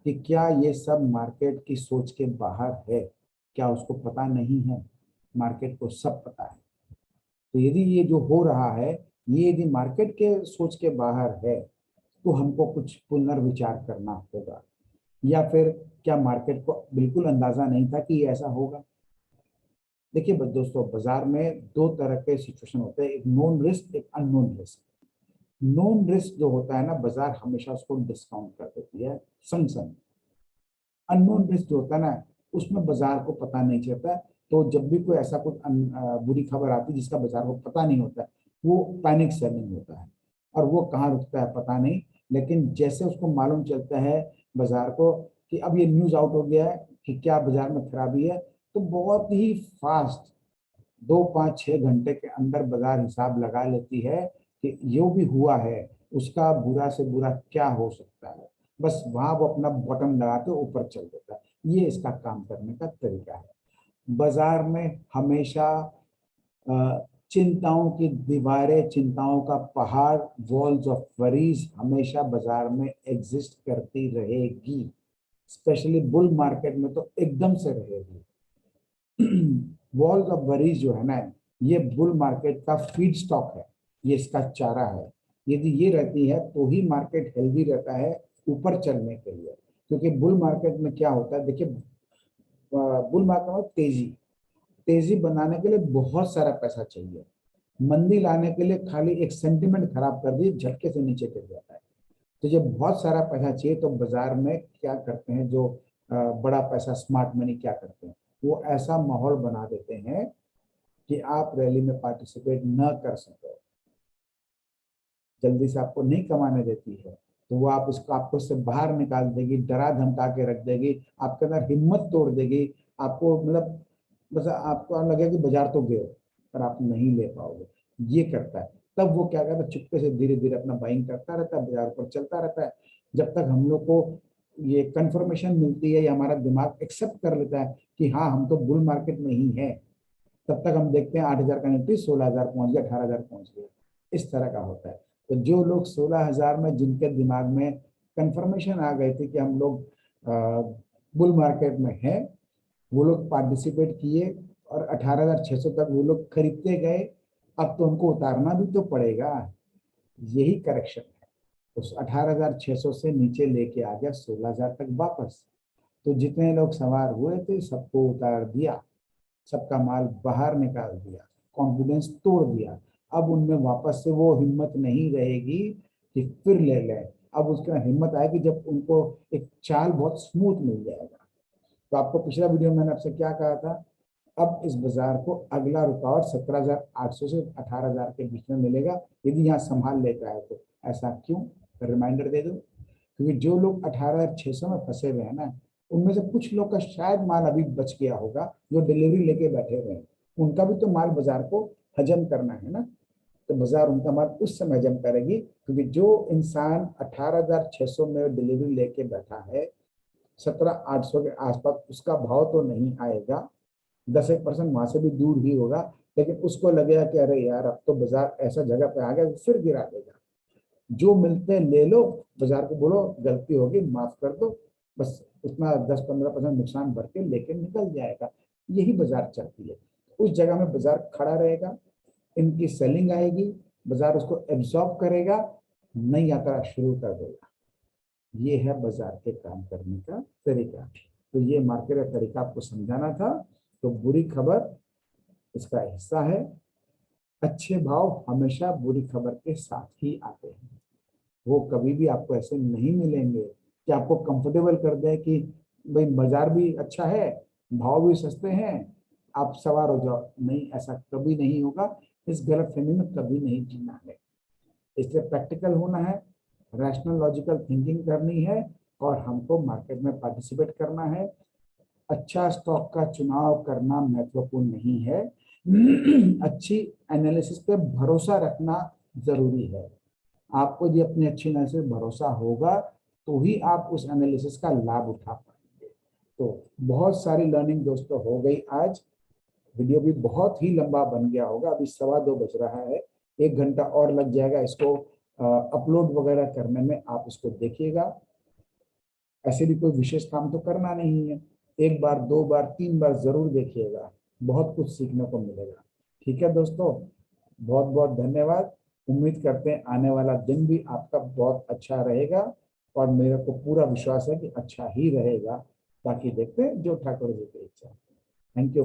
कि क्या ये सब मार्केट की सोच के बाहर है? क्या उसको पता नहीं है? मार्केट को सब पता है। तो यदि ये जो हो रहा है, ये यदि मार्केट के सोच के बाहर है, तो हमको कुछ पुनर्विचार करना होगा। या फिर क्या मार्केट को बिल्कुल अंदाजा नहीं था कि ये ऐसा होगा? देखिए दोस्तों, बाजार में दो तरह के सिचुएशन होते हैं, एक नोन रिस्क, एक अननोन रिस्क। नोन रिस्क जो होता है ना, बाजार हमेशा उसको डिस्काउंट कर देती है संग संग। अननोन रिस्क जो होता है ना, उसमें बाजार को पता नहीं चलता। तो जब भी कोई ऐसा कुछ बुरी खबर आती है जिसका बाजार को पता नहीं होता है, वो पैनिक सेलिंग होता है। और वो कहाँ रुकता है पता नहीं, लेकिन जैसे उसको मालूम चलता है बाजार को कि अब ये न्यूज आउट हो गया है कि क्या बाजार में खराबी है, तो बहुत ही फास्ट 2, 5, 6 घंटे के अंदर बाजार हिसाब लगा लेती है कि जो भी हुआ है उसका बुरा से बुरा क्या हो सकता है। बस वहां वो अपना बटन लगा के ऊपर चल देता है। ये इसका काम करने का तरीका है। बाजार में हमेशा चिंताओं की दीवारें, चिंताओं का पहाड़, वॉल्स ऑफ वरीज हमेशा बाजार में एग्जिस्ट करती रहेगी। स्पेशली बुल मार्केट में तो एकदम से रहेगी। वॉल्स ऑफ वरीज जो है ना, ये बुल मार्केट का फीड स्टॉक है, ये इसका चारा है। यदि ये रहती है तो ही मार्केट हेल्दी रहता है ऊपर चलने के लिए। क्योंकि बुल मार्केट में क्या होता है, देखिए बुल मार्केट में तेजी तेजी बनाने के लिए बहुत सारा पैसा चाहिए। मंदी लाने के लिए खाली एक सेंटिमेंट खराब कर दी, झटके से नीचे गिर जाता है। तो जब बहुत सारा पैसा चाहिए तो बाजार में क्या करते हैं, जो बड़ा पैसा स्मार्ट मनी क्या करते हैं, वो ऐसा माहौल बना देते हैं कि आप रैली में पार्टिसिपेट न कर सके, जल्दी से आपको नहीं कमाने देती है। तो वो आप उसको आपको से बाहर निकाल देगी, डरा धमका के रख देगी, आपके अंदर हिम्मत तोड़ देगी। आपको मतलब बस आपको लगेगा कि बाजार तो गए, पर आप नहीं ले पाओगे। ये करता है। तब वो क्या करता है, चुपके से धीरे धीरे अपना बाइंग करता रहता है, बाजार पर चलता रहता है। जब तक हम लोग को ये कंफर्मेशन मिलती है या हमारा दिमाग एक्सेप्ट कर लेता है कि हाँ हम तो बुल मार्केट में ही है, तब तक हम देखते हैं 8,000 का निफ्टी 16,000 पहुंच गया, 18,000 पहुंच गया। इस तरह का होता है। तो जो लोग 16,000 में, जिनके दिमाग में कंफर्मेशन आ गए थे कि हम लोग बुल मार्केट में हैं, वो लोग पार्टिसिपेट किए और 18,600 तक वो लोग खरीदते गए। अब तो उनको उतारना भी तो पड़ेगा, यही करेक्शन है। उस 18,600 से नीचे लेके आ गया 16,000 तक वापस। तो जितने लोग सवार हुए थे सबको उतार दिया, सबका माल बाहर निकाल दिया, कॉन्फिडेंस तोड़ दिया। अब उनमें वापस से वो हिम्मत नहीं रहेगी कि फिर ले लें। अब उसका हिम्मत आएगी जब उनको एक चाल बहुत स्मूथ मिल जाएगा। तो आपको पिछला वीडियो में मैंने आपसे क्या कहा था, अब इस बाजार को अगला रुकावट 17,800 से 18,000 के बीच में मिलेगा, यदि यहाँ संभाल लेता है तो। ऐसा क्यों, रिमाइंडर दे दूं, क्योंकि जो लोग 18,600 में फंसे हुए हैं ना, उनमें से कुछ लोग का शायद माल अभी बच गया होगा जो डिलीवरी लेके बैठे हुए हैं। उनका भी तो माल बाजार को हजम करना है ना, तो बाजार उनका माल उस समय हजम करेगी। क्योंकि जो इंसान 18,600 में डिलीवरी लेके बैठा है, 17,800 के आसपास उसका भाव तो नहीं आएगा, 10-1% वहां से भी दूर ही होगा। लेकिन उसको लगेगा कि अरे यार अब तो बाजार ऐसा जगह पे आ गया, फिर गिरा देगा। जो मिलते ले लो, बाजार को बोलो गलती होगी माफ कर दो, बस उतना 10-15% नुकसान भर के लेके निकल जाएगा। यही बाजार चलती है। उस जगह में बाजार खड़ा रहेगा, इनकी सेलिंग आएगी, बाजार उसको एब्जॉर्ब करेगा, नई यात्रा शुरू कर देगा। ये है बाजार के काम करने का तरीका। तो ये मार्केट का तरीका आपको समझाना था। तो बुरी खबर इसका हिस्सा है। अच्छे भाव हमेशा बुरी खबर के साथ ही आते हैं। वो कभी भी आपको ऐसे नहीं मिलेंगे कि आपको कंफर्टेबल कर दें कि भाई बाजार भी अच्छा है, भाव भी सस्ते हैं, आप सवार हो जाओ। नहीं, ऐसा कभी नहीं होगा। इस गलतफहमी में कभी नहीं जीना है। इसलिए प्रैक्टिकल होना है, रैशनल लॉजिकल थिंकिंग करनी है, और हमको मार्केट में पार्टिसिपेट करना है। अच्छा स्टॉक का चुनाव करना महत्वपूर्ण नहीं है। अच्छी एनालिसिस पे भरोसा रखना जरूरी है। आपको यदि अपनी अच्छी एनालिसिस भरोसा होगा तो ही आप उस एनालिसिस का लाभ उठा पाएंगे। तो बहुत सारी लर्निंग दोस्तों हो गई आज। वीडियो भी बहुत ही लंबा बन गया होगा, अभी 2:15 बज रहा है, 1 घंटा और लग जाएगा इसको अपलोड वगैरह करने में। आप इसको देखिएगा, ऐसे भी कोई विशेष काम तो करना नहीं है। 1 बार 2 बार 3 बार जरूर देखिएगा, बहुत कुछ सीखने को मिलेगा। ठीक है दोस्तों, बहुत बहुत धन्यवाद। उम्मीद करते हैं आने वाला दिन भी आपका बहुत अच्छा रहेगा, और मेरे को पूरा विश्वास है कि अच्छा ही रहेगा। बाकी देखते हैं जो ठाकुर जी की इच्छा। Thank you.